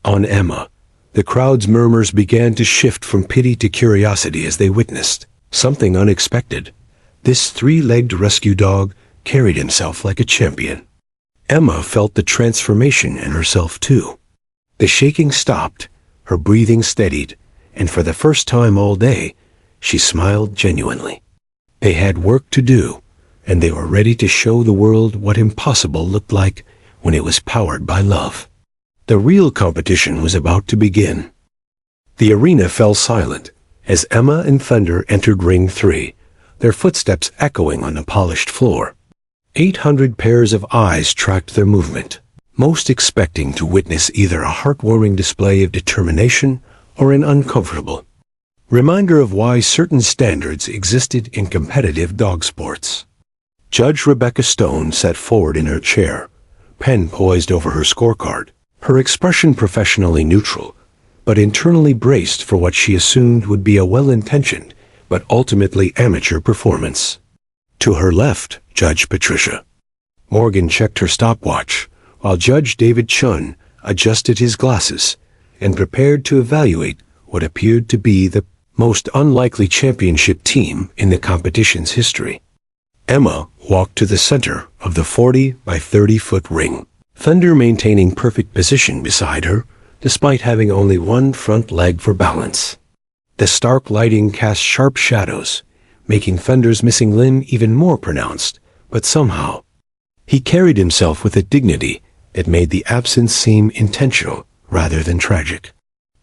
on Emma. The crowd's murmurs began to shift from pity to curiosity as they witnessed Something unexpected. This three-legged rescue dog carried himself like a champion. Emma felt the transformation in herself too. The shaking stopped, her breathing steadied, and for the first time all day, she smiled genuinely. They had work to do, and they were ready to show the world what impossible looked like when it was powered by love. The real competition was about to begin. The arena fell silent as Emma and Thunder entered Ring 3, their footsteps echoing on the polished floor. 800 pairs of eyes tracked their movement, most expecting to witness either a heartwarming display of determination or an uncomfortable reminder of why certain standards existed in competitive dog sports. Judge Rebecca Stone sat forward in her chair, pen poised over her scorecard, her expression professionally neutral, but internally braced for what she assumed would be a well-intentioned but ultimately amateur performance. To her left, Judge Patricia Morgan checked her stopwatch, while Judge David Chun adjusted his glasses and prepared to evaluate what appeared to be the most unlikely championship team in the competition's history. Emma walked to the center of the 40 by 30-foot ring, Thunder maintaining perfect position beside her, despite having only one front leg for balance. The stark lighting cast sharp shadows, making Thunder's missing limb even more pronounced, but somehow, he carried himself with a dignity that made the absence seem intentional rather than tragic.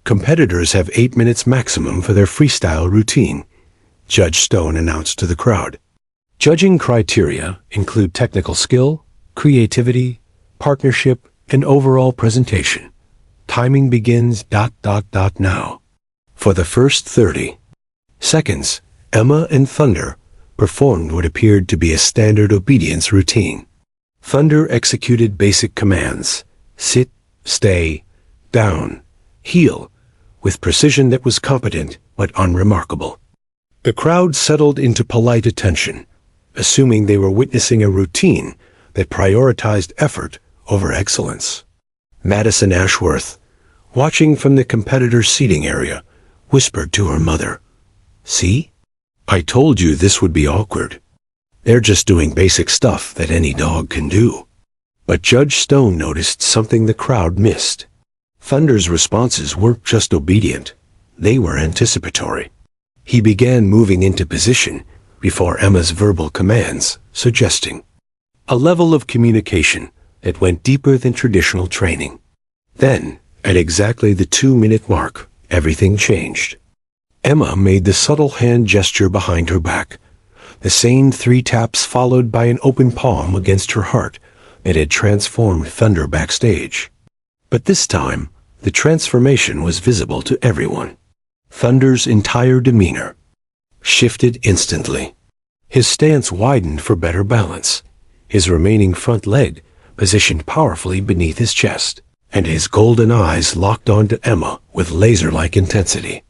Competitors have 8 minutes maximum for their freestyle routine, Judge Stone announced to the crowd. Judging criteria include technical skill, creativity, partnership, and overall presentation. Timing begins ... now. For the first 30 seconds, Emma and Thunder performed what appeared to be a standard obedience routine. Thunder executed basic commands: sit, stay, down, heel, with precision that was competent but unremarkable. The crowd settled into polite attention, assuming they were witnessing a routine that prioritized effort over excellence. Madison Ashworth, watching from the competitor's seating area, whispered to her mother, "See? I told you this would be awkward. They're just doing basic stuff that any dog can do." But Judge Stone noticed something the crowd missed. Thunder's responses weren't just obedient, they were anticipatory. He began moving into position before Emma's verbal commands, suggesting a level of communication that went deeper than traditional training. Then, at exactly the 2-minute mark, everything changed. Emma made the subtle hand gesture behind her back, the same 3 taps followed by an open palm against her heart that had transformed Thunder backstage. But this time, the transformation was visible to everyone. Thunder's entire demeanor shifted instantly. His stance widened for better balance, his remaining front leg positioned powerfully beneath his chest, and his golden eyes locked onto Emma with laser-like intensity.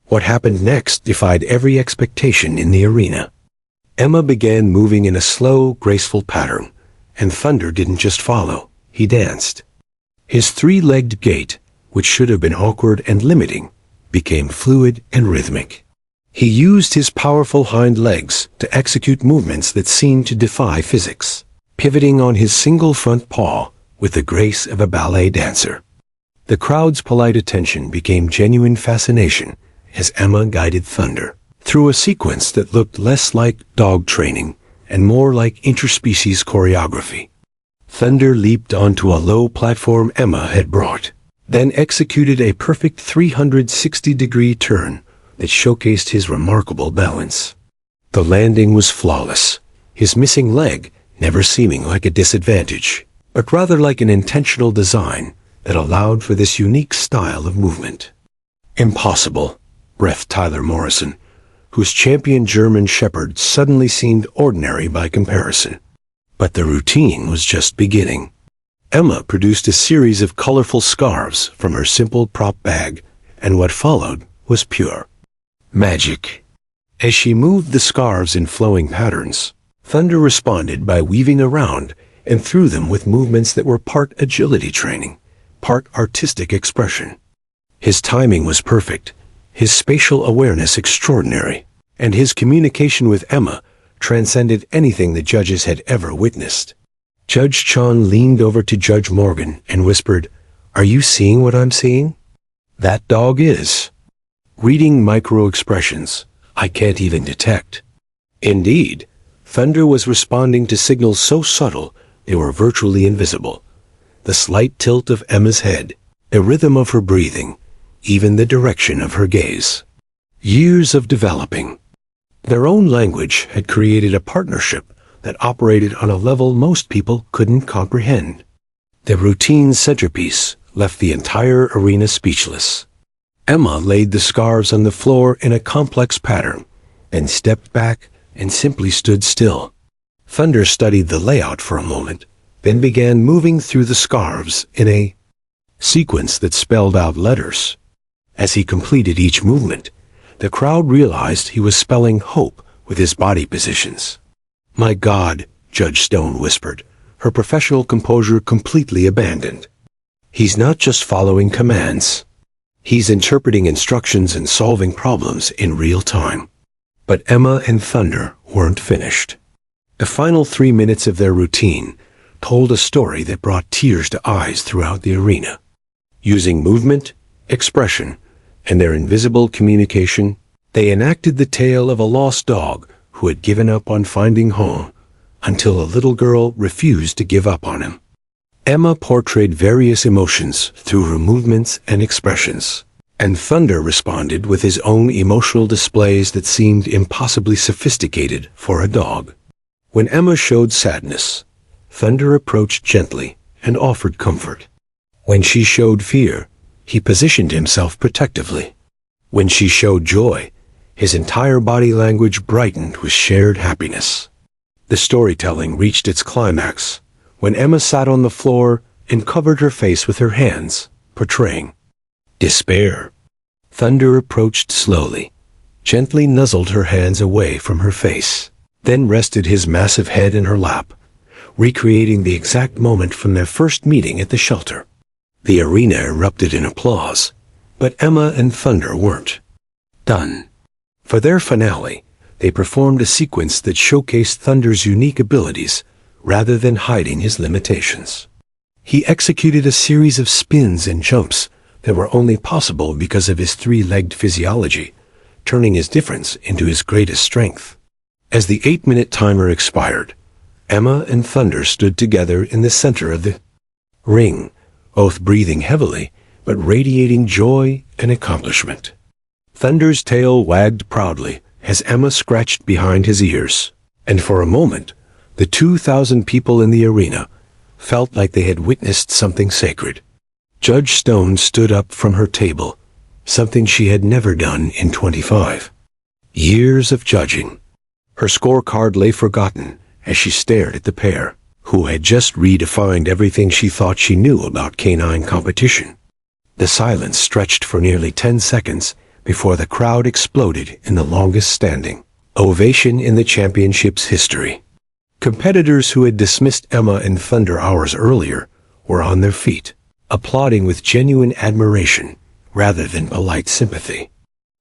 What happened next defied every expectation in the arena. Emma began moving in a slow, graceful pattern, and Thunder didn't just follow, he danced. His 3-legged gait, which should have been awkward and limiting, became fluid and rhythmic. He used his powerful hind legs to execute movements that seemed to defy physics, pivoting on his single front paw with the grace of a ballet dancer. The crowd's polite attention became genuine fascination as Emma guided Thunder through a sequence that looked less like dog training and more like interspecies choreography. Thunder leaped onto a low platform Emma had brought, then executed a perfect 360-degree turn that showcased his remarkable balance. The landing was flawless, his missing leg never seeming like a disadvantage, but rather like an intentional design that allowed for this unique style of movement. Impossible, breathed Tyler Morrison, whose champion German Shepherd suddenly seemed ordinary by comparison. But the routine was just beginning. Emma produced a series of colorful scarves from her simple prop bag, and what followed was pure magic. As she moved the scarves in flowing patterns, Thunder responded by weaving around and through them with movements that were part agility training, part artistic expression. His timing was perfect, his spatial awareness extraordinary, and his communication with Emma transcended anything the judges had ever witnessed. Judge Chun leaned over to Judge Morgan and whispered, "Are you seeing what I'm seeing? That dog is reading micro-expressions I can't even detect." Indeed, Thunder was responding to signals so subtle they were virtually invisible. The slight tilt of Emma's head, the rhythm of her breathing, even the direction of her gaze. Years of developing. Their own language had created a partnership that operated on a level most people couldn't comprehend. The routine centerpiece left the entire arena speechless. Emma laid the scarves on the floor in a complex pattern, then stepped back and simply stood still. Thunder studied the layout for a moment, then began moving through the scarves in a sequence that spelled out letters. As he completed each movement, the crowd realized he was spelling hope with his body positions. "My God," Judge Stone whispered, her professional composure completely abandoned. "He's not just following commands. He's interpreting instructions and solving problems in real time." But Emma and Thunder weren't finished. The final 3 minutes of their routine told a story that brought tears to eyes throughout the arena. Using movement, expression, and their invisible communication, they enacted the tale of a lost dog who had given up on finding home until a little girl refused to give up on him. Emma portrayed various emotions through her movements and expressions, and Thunder responded with his own emotional displays that seemed impossibly sophisticated for a dog. When Emma showed sadness, Thunder approached gently and offered comfort. When she showed fear, he positioned himself protectively. When she showed joy, his entire body language brightened with shared happiness. The storytelling reached its climax when Emma sat on the floor and covered her face with her hands, portraying despair. Thunder approached slowly, gently nuzzled her hands away from her face, then rested his massive head in her lap, recreating the exact moment from their first meeting at the shelter. The arena erupted in applause, but Emma and Thunder weren't done. For their finale, they performed a sequence that showcased Thunder's unique abilities rather than hiding his limitations. He executed a series of spins and jumps that were only possible because of his three-legged physiology, turning his difference into his greatest strength. As the 8-minute timer expired, Emma and Thunder stood together in the center of the ring, both breathing heavily but radiating joy and accomplishment. Thunder's tail wagged proudly as Emma scratched behind his ears, and for a moment, the 2,000 people in the arena felt like they had witnessed something sacred. Judge Stone stood up from her table, something she had never done in 25 years of judging. Her scorecard lay forgotten as she stared at the pair, who had just redefined everything she thought she knew about canine competition. The silence stretched for nearly 10 seconds before the crowd exploded in the longest-standing ovation in the championship's history. Competitors who had dismissed Emma and Thunder hours earlier were on their feet, applauding with genuine admiration rather than polite sympathy.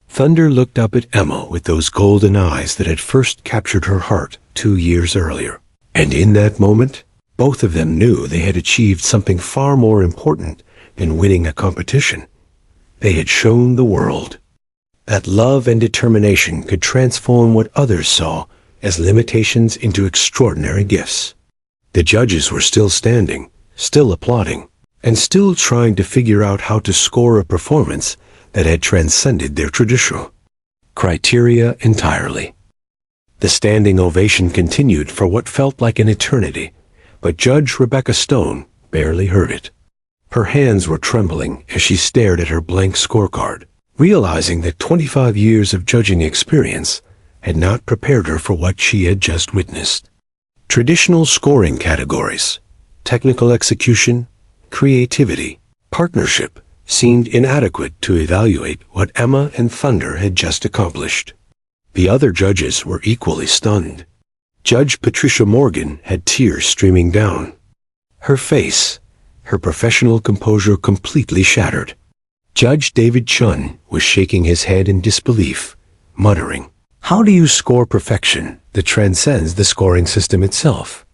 Thunder looked up at Emma with those golden eyes that had first captured her heart 2 years earlier. And in that moment, both of them knew they had achieved something far more important than winning a competition. They had shown the world that love and determination could transform what others saw as limitations into extraordinary gifts. The judges were still standing, still applauding, and still trying to figure out how to score a performance that had transcended their traditional criteria entirely. The standing ovation continued for what felt like an eternity, but Judge Rebecca Stone barely heard it. Her hands were trembling as she stared at her blank scorecard, realizing that 25 years of judging experience had not prepared her for what she had just witnessed. Traditional scoring categories, technical execution, creativity, partnership, seemed inadequate to evaluate what Emma and Thunder had just accomplished. The other judges were equally stunned. Judge Patricia Morgan had tears streaming down her face, her professional composure completely shattered. Judge David Chun was shaking his head in disbelief, muttering, How do you score perfection that transcends the scoring system itself?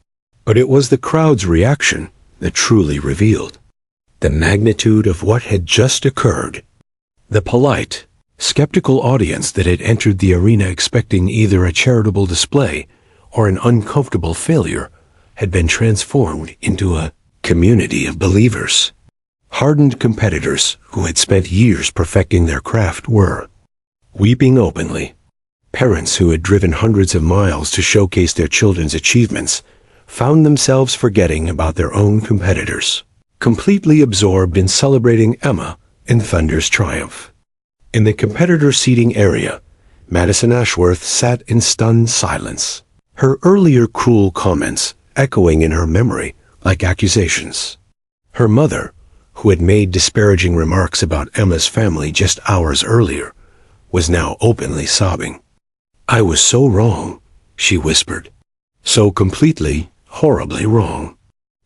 But it was the crowd's reaction that truly revealed the magnitude of what had just occurred. The polite, skeptical audience that had entered the arena expecting either a charitable display or an uncomfortable failure had been transformed into a community of believers. Hardened competitors who had spent years perfecting their craft were weeping openly. Parents who had driven hundreds of miles to showcase their children's achievements found themselves forgetting about their own competitors, completely absorbed in celebrating Emma and Thunder's triumph. In the competitor seating area, Madison Ashworth sat in stunned silence, her earlier cruel comments echoing in her memory like accusations. Her mother, who had made disparaging remarks about Emma's family just hours earlier, was now openly sobbing. "I was so wrong," she whispered. So completely, horribly wrong.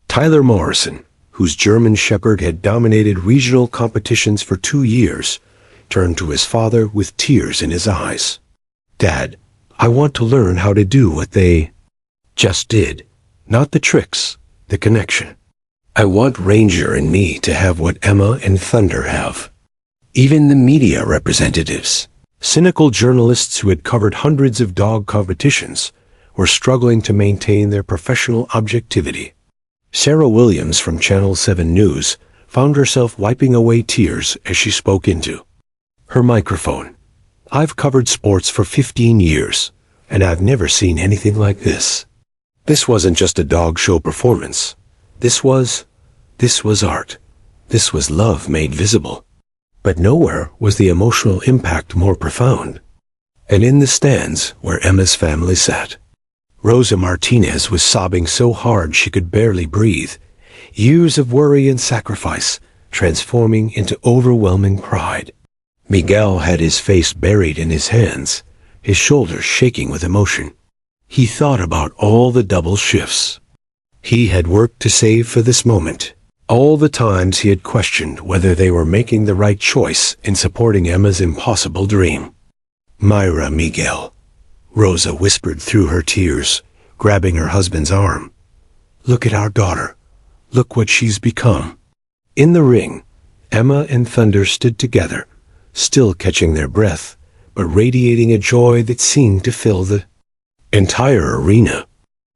Tyler Morrison, whose German Shepherd had dominated regional competitions for 2 years, turned to his father with tears in his eyes. "Dad, I want to learn how to do what they just did. Not the tricks, the connection. I want Ranger and me to have what Emma and Thunder have." Even the media representatives, cynical journalists who had covered hundreds of dog competitions, were struggling to maintain their professional objectivity. Sarah Williams from Channel 7 News found herself wiping away tears as she spoke into her microphone. "I've covered sports for 15 years, and I've never seen anything like this. This wasn't just a dog show performance. This was art. This was love made visible." But nowhere was the emotional impact more profound. And in the stands where Emma's family sat, Rosa Martinez was sobbing so hard she could barely breathe, years of worry and sacrifice transforming into overwhelming pride. Miguel had his face buried in his hands, his shoulders shaking with emotion. He thought about all the double shifts he had worked to save for this moment, all the times he had questioned whether they were making the right choice in supporting Emma's impossible dream. "Myra, Miguel," Rosa whispered through her tears, grabbing her husband's arm. "Look at our daughter. Look what she's become." In the ring, Emma and Thunder stood together, still catching their breath, but radiating a joy that seemed to fill the entire arena.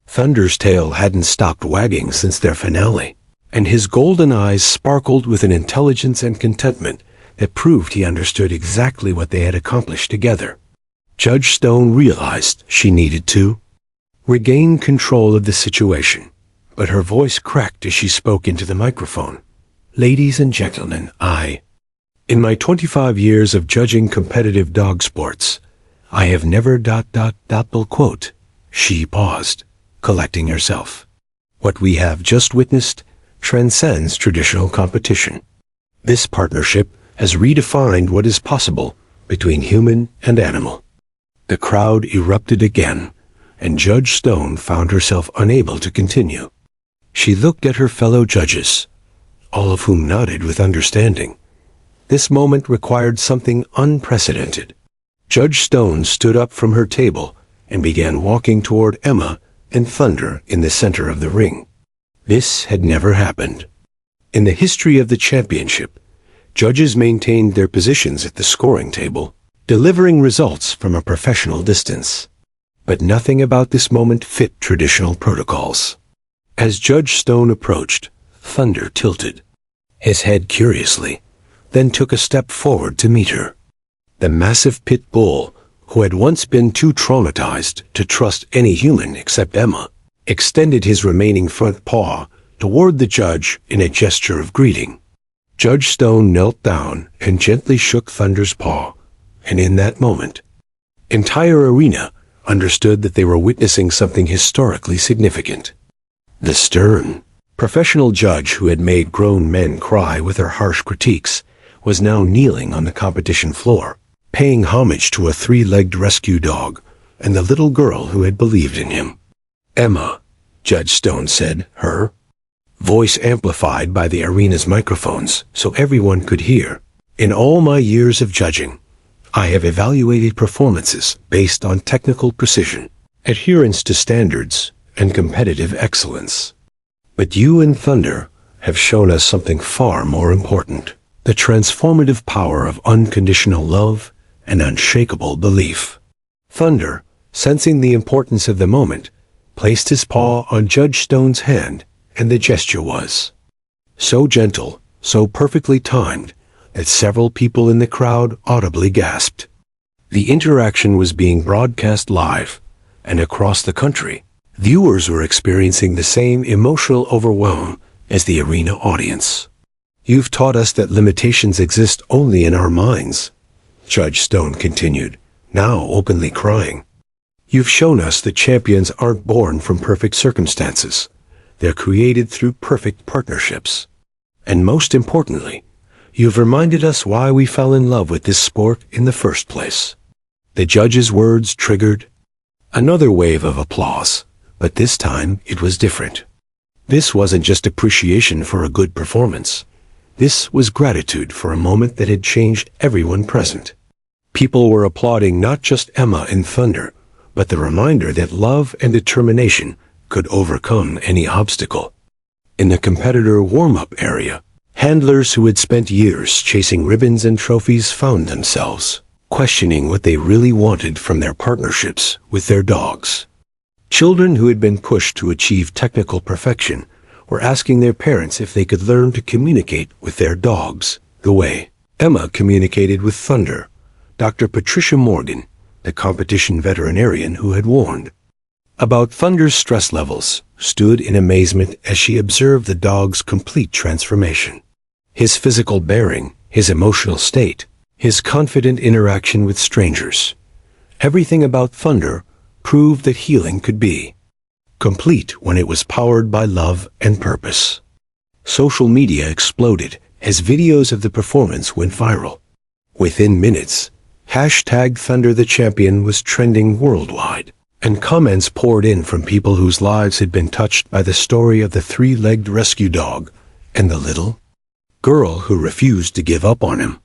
Thunder's tail hadn't stopped wagging since their finale, and his golden eyes sparkled with an intelligence and contentment that proved he understood exactly what they had accomplished together. Judge Stone realized she needed to regain control of the situation, but her voice cracked as she spoke into the microphone. "Ladies and gentlemen, in my 25 years of judging competitive dog sports, I have never ... quote." She paused, collecting herself. "What we have just witnessed transcends traditional competition. This partnership has redefined what is possible between human and animal." The crowd erupted again, and Judge Stone found herself unable to continue. She looked at her fellow judges, all of whom nodded with understanding. This moment required something unprecedented. Judge Stone stood up from her table and began walking toward Emma and Thunder in the center of the ring. This had never happened. In the history of the championship, judges maintained their positions at the scoring table, delivering results from a professional distance. But nothing about this moment fit traditional protocols. As Judge Stone approached, Thunder tilted his head curiously, then took a step forward to meet her. The massive pit bull, who had once been too traumatized to trust any human except Emma, extended his remaining front paw toward the judge in a gesture of greeting. Judge Stone knelt down and gently shook Thunder's paw, and in that moment, entire arena understood that they were witnessing something historically significant. The stern, professional judge who had made grown men cry with her harsh critiques was now kneeling on the competition floor, paying homage to a 3-legged rescue dog and the little girl who had believed in him. "Emma," Judge Stone said, her voice amplified by the arena's microphones so everyone could hear. "In all my years of judging, I have evaluated performances based on technical precision, adherence to standards, and competitive excellence. But you and Thunder have shown us something far more important: the transformative power of unconditional love and unshakable belief. Thunder, sensing the importance of the moment, placed his paw on Judge Stone's hand, and the gesture was so gentle, so perfectly timed, that several people in the crowd audibly gasped. The interaction was being broadcast live, and across the country, viewers were experiencing the same emotional overwhelm as the arena audience. You've taught us that limitations exist only in our minds, Judge Stone continued, now openly crying. You've shown us that champions aren't born from perfect circumstances. They're created through perfect partnerships. And most importantly, you've reminded us why we fell in love with this sport in the first place. The judge's words triggered another wave of applause, but this time it was different. This wasn't just appreciation for a good performance. This was gratitude for a moment that had changed everyone present. People were applauding not just Emma and Thunder, but the reminder that love and determination could overcome any obstacle. In the competitor warm-up area, handlers who had spent years chasing ribbons and trophies found themselves questioning what they really wanted from their partnerships with their dogs. Children who had been pushed to achieve technical perfection were asking their parents if they could learn to communicate with their dogs the way Emma communicated with Thunder. Dr. Patricia Morgan, the competition veterinarian who had warned about Thunder's stress levels, stood in amazement as she observed the dog's complete transformation. His physical bearing, his emotional state, his confident interaction with strangers. Everything about Thunder proved that healing could be complete when it was powered by love and purpose. Social media exploded as videos of the performance went viral. Within minutes, #ThunderTheChampion was trending worldwide, and comments poured in from people whose lives had been touched by the story of the three-legged rescue dog and the little girl who refused to give up on him.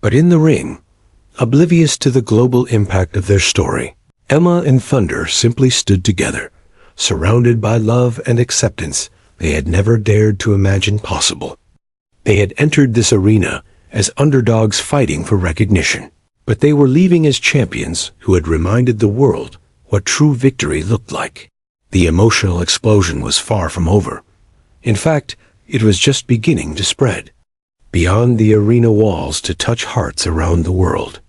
But in the ring, oblivious to the global impact of their story, Emma and Thunder simply stood together, surrounded by love and acceptance they had never dared to imagine possible. They had entered this arena as underdogs fighting for recognition, but they were leaving as champions who had reminded the world what true victory looked like. The emotional explosion was far from over. In fact, it was just beginning to spread beyond the arena walls to touch hearts around the world.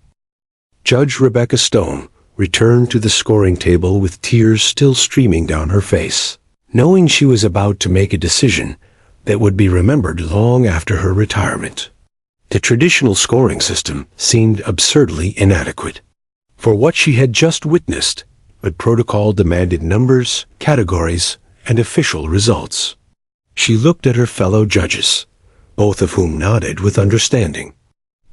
Judge Rebecca Stone returned to the scoring table with tears still streaming down her face, knowing she was about to make a decision that would be remembered long after her retirement. The traditional scoring system seemed absurdly inadequate for what she had just witnessed, but protocol demanded numbers, categories, and official results. She looked at her fellow judges, both of whom nodded with understanding.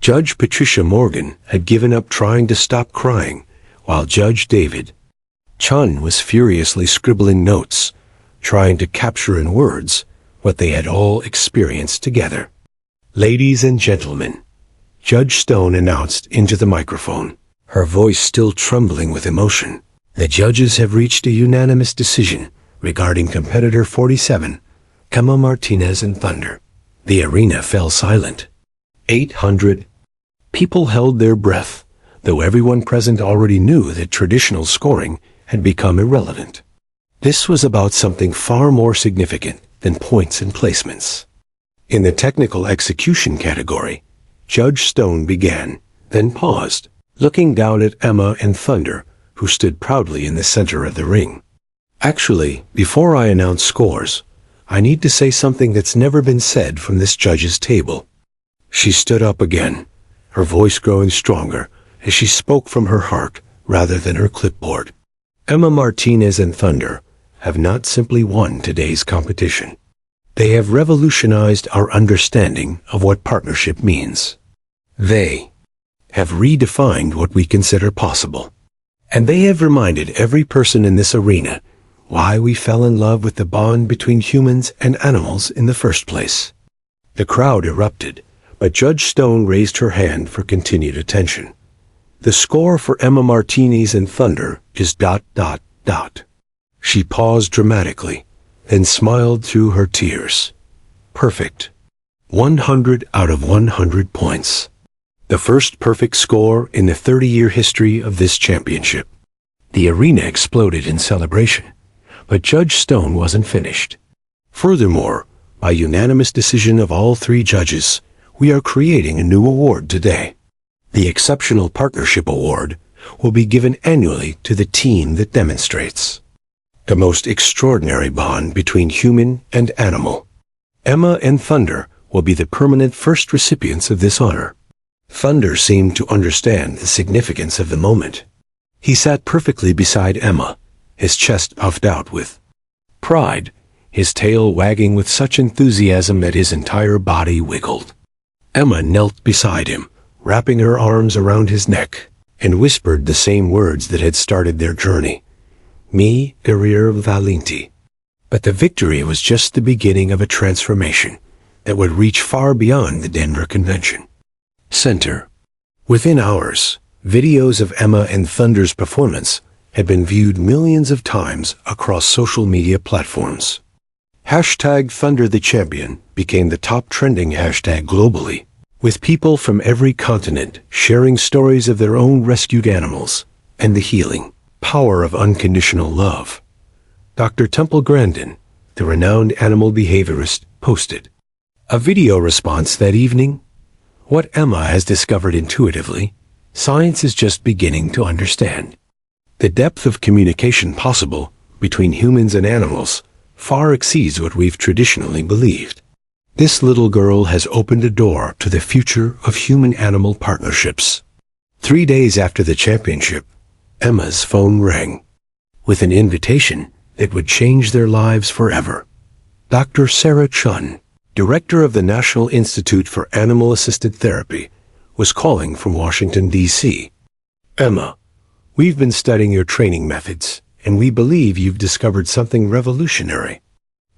Judge Patricia Morgan had given up trying to stop crying, while Judge David Chun was furiously scribbling notes, trying to capture in words what they had all experienced together. "Ladies and gentlemen," Judge Stone announced into the microphone, her voice still trembling with emotion, "the judges have reached a unanimous decision regarding competitor 47, Emma Martinez and Thunder." The arena fell silent. 800 people held their breath, though everyone present already knew that traditional scoring had become irrelevant. This was about something far more significant than points and placements. In the technical execution category, Judge Stone began, then paused, looking down at Emma and Thunder, who stood proudly in the center of the ring. "Actually, before I announce scores, I need to say something that's never been said from this judge's table." She stood up again, her voice growing stronger as she spoke from her heart rather than her clipboard. Emma Martinez and Thunder have not simply won today's competition. They have revolutionized our understanding of what partnership means. They have redefined what we consider possible. And they have reminded every person in this arena why we fell in love with the bond between humans and animals in the first place. The crowd erupted, but Judge Stone raised her hand for continued attention. The score for Emma Martinez and Thunder is ... She paused dramatically, then smiled through her tears. Perfect. 100 out of 100 points. The first perfect score in the 30-year history of this championship. The arena exploded in celebration, but Judge Stone wasn't finished. Furthermore, by unanimous decision of all 3 judges, we are creating a new award today. The Exceptional Partnership Award will be given annually to the team that demonstrates the most extraordinary bond between human and animal. Emma and Thunder will be the permanent first recipients of this honor. Thunder seemed to understand the significance of the moment. He sat perfectly beside Emma, his chest puffed out with pride, his tail wagging with such enthusiasm that his entire body wiggled. Emma knelt beside him, wrapping her arms around his neck, and whispered the same words that had started their journey. Mi guerrier valenti. But the victory was just the beginning of a transformation that would reach far beyond the Denver Convention Center. Within hours, videos of Emma and Thunder's performance had been viewed millions of times across social media platforms. #ThunderTheChampion became the top trending hashtag globally, with people from every continent sharing stories of their own rescued animals and the healing power of unconditional love. Dr. Temple Grandin, the renowned animal behaviorist, posted a video response that evening. What Emma has discovered intuitively, science is just beginning to understand. The depth of communication possible between humans and animals far exceeds what we've traditionally believed. This little girl has opened a door to the future of human-animal partnerships. 3 days after the championship, Emma's phone rang with an invitation that would change their lives forever. Dr. Sarah Chun, director of the National Institute for Animal-Assisted Therapy, was calling from Washington, D.C. Emma, we've been studying your training methods, and we believe you've discovered something revolutionary.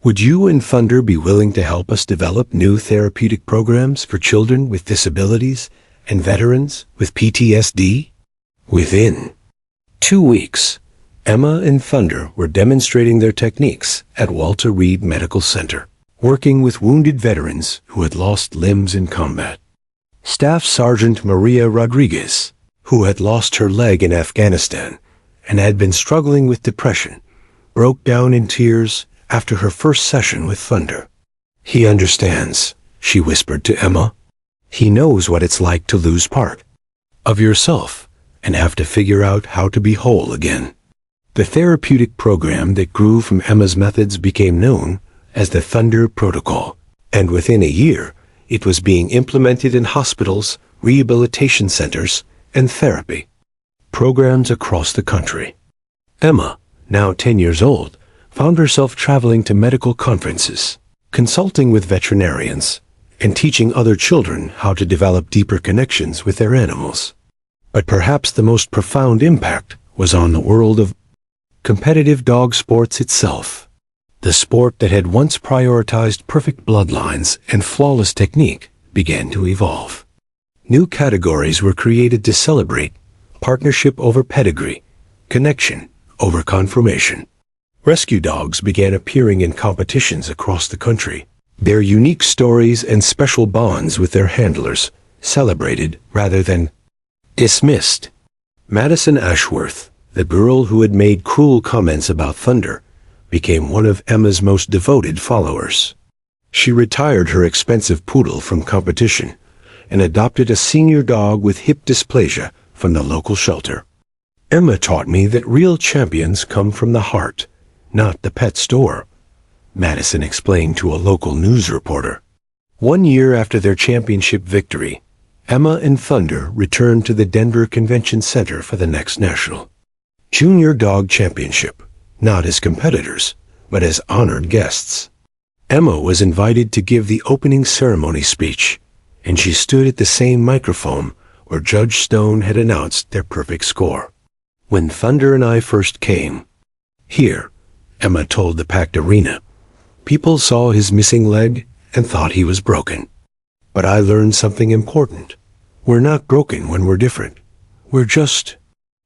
Would you and Thunder be willing to help us develop new therapeutic programs for children with disabilities and veterans with PTSD? Within 2 weeks, Emma and Thunder were demonstrating their techniques at Walter Reed Medical Center, working with wounded veterans who had lost limbs in combat. Staff Sergeant Maria Rodriguez, who had lost her leg in Afghanistan and had been struggling with depression, broke down in tears after her first session with Thunder. He understands, she whispered to Emma. He knows what it's like to lose part of yourself and have to figure out how to be whole again. The therapeutic program that grew from Emma's methods became known as the Thunder Protocol, and within a year, it was being implemented in hospitals, rehabilitation centers, and therapy programs across the country. Emma, now 10 years old, found herself traveling to medical conferences, consulting with veterinarians, and teaching other children how to develop deeper connections with their animals. But perhaps the most profound impact was on the world of competitive dog sports itself. The sport that had once prioritized perfect bloodlines and flawless technique began to evolve. New categories were created to celebrate partnership over pedigree, connection over conformation. Rescue dogs began appearing in competitions across the country, their unique stories and special bonds with their handlers celebrated rather than dismissed. Madison Ashworth, the girl who had made cruel comments about Thunder, became one of Emma's most devoted followers. She retired her expensive poodle from competition and adopted a senior dog with hip dysplasia from the local shelter. Emma taught me that real champions come from the heart, not the pet store, Madison explained to a local news reporter. 1 year after their championship victory, Emma and Thunder returned to the Denver Convention Center for the next National Junior Dog Championship, not as competitors, but as honored guests. Emma was invited to give the opening ceremony speech, and she stood at the same microphone where Judge Stone had announced their perfect score. When Thunder and I first came here, Emma told the packed arena, people saw his missing leg and thought he was broken. But I learned something important. We're not broken when we're different. were just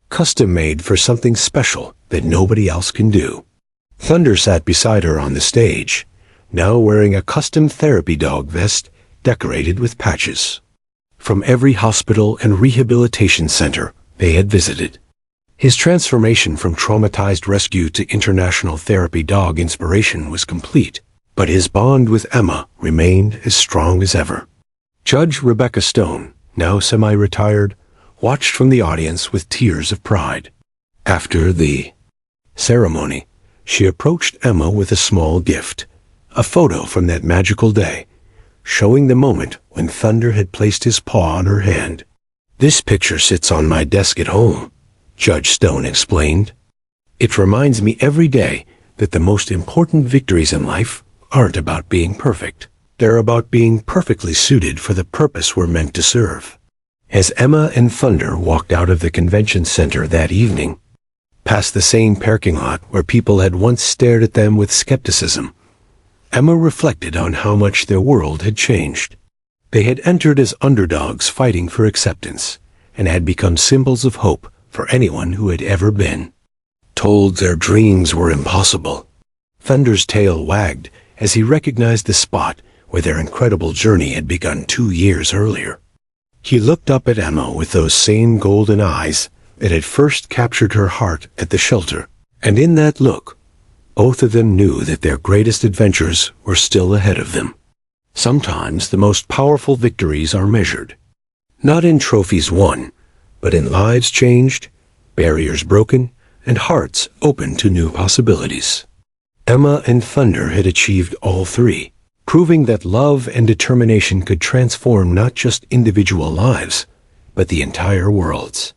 custom-made for something special that nobody else can do. Thunder sat beside her on the stage, now wearing a custom therapy dog vest decorated with patches. From every hospital and rehabilitation center they had visited, his transformation from traumatized rescue to international therapy dog inspiration was complete, but his bond with Emma remained as strong as ever. Judge Rebecca Stone, now semi-retired, watched from the audience with tears of pride. After the ceremony, she approached Emma with a small gift, a photo from that magical day, showing the moment when Thunder had placed his paw on her hand. "This picture sits on my desk at home," Judge Stone explained. "It reminds me every day that the most important victories in life aren't about being perfect. They're about being perfectly suited for the purpose we're meant to serve." As Emma and Thunder walked out of the convention center that evening, past the same parking lot where people had once stared at them with skepticism, Emma reflected on how much their world had changed. They had entered as underdogs fighting for acceptance, and had become symbols of hope for anyone who had ever been told their dreams were impossible. Thunder's tail wagged as he recognized the spot where their incredible journey had begun 2 years earlier. He looked up at Emma with those same golden eyes that had first captured her heart at the shelter, and in that look, both of them knew that their greatest adventures were still ahead of them. Sometimes the most powerful victories are measured, not in trophies won, but in lives changed, barriers broken, and hearts open to new possibilities. Emma and Thunder had achieved all three, proving that love and determination could transform not just individual lives, but the entire world's.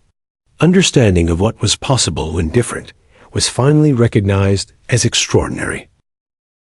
Understanding of what was possible when different was finally recognized as extraordinary.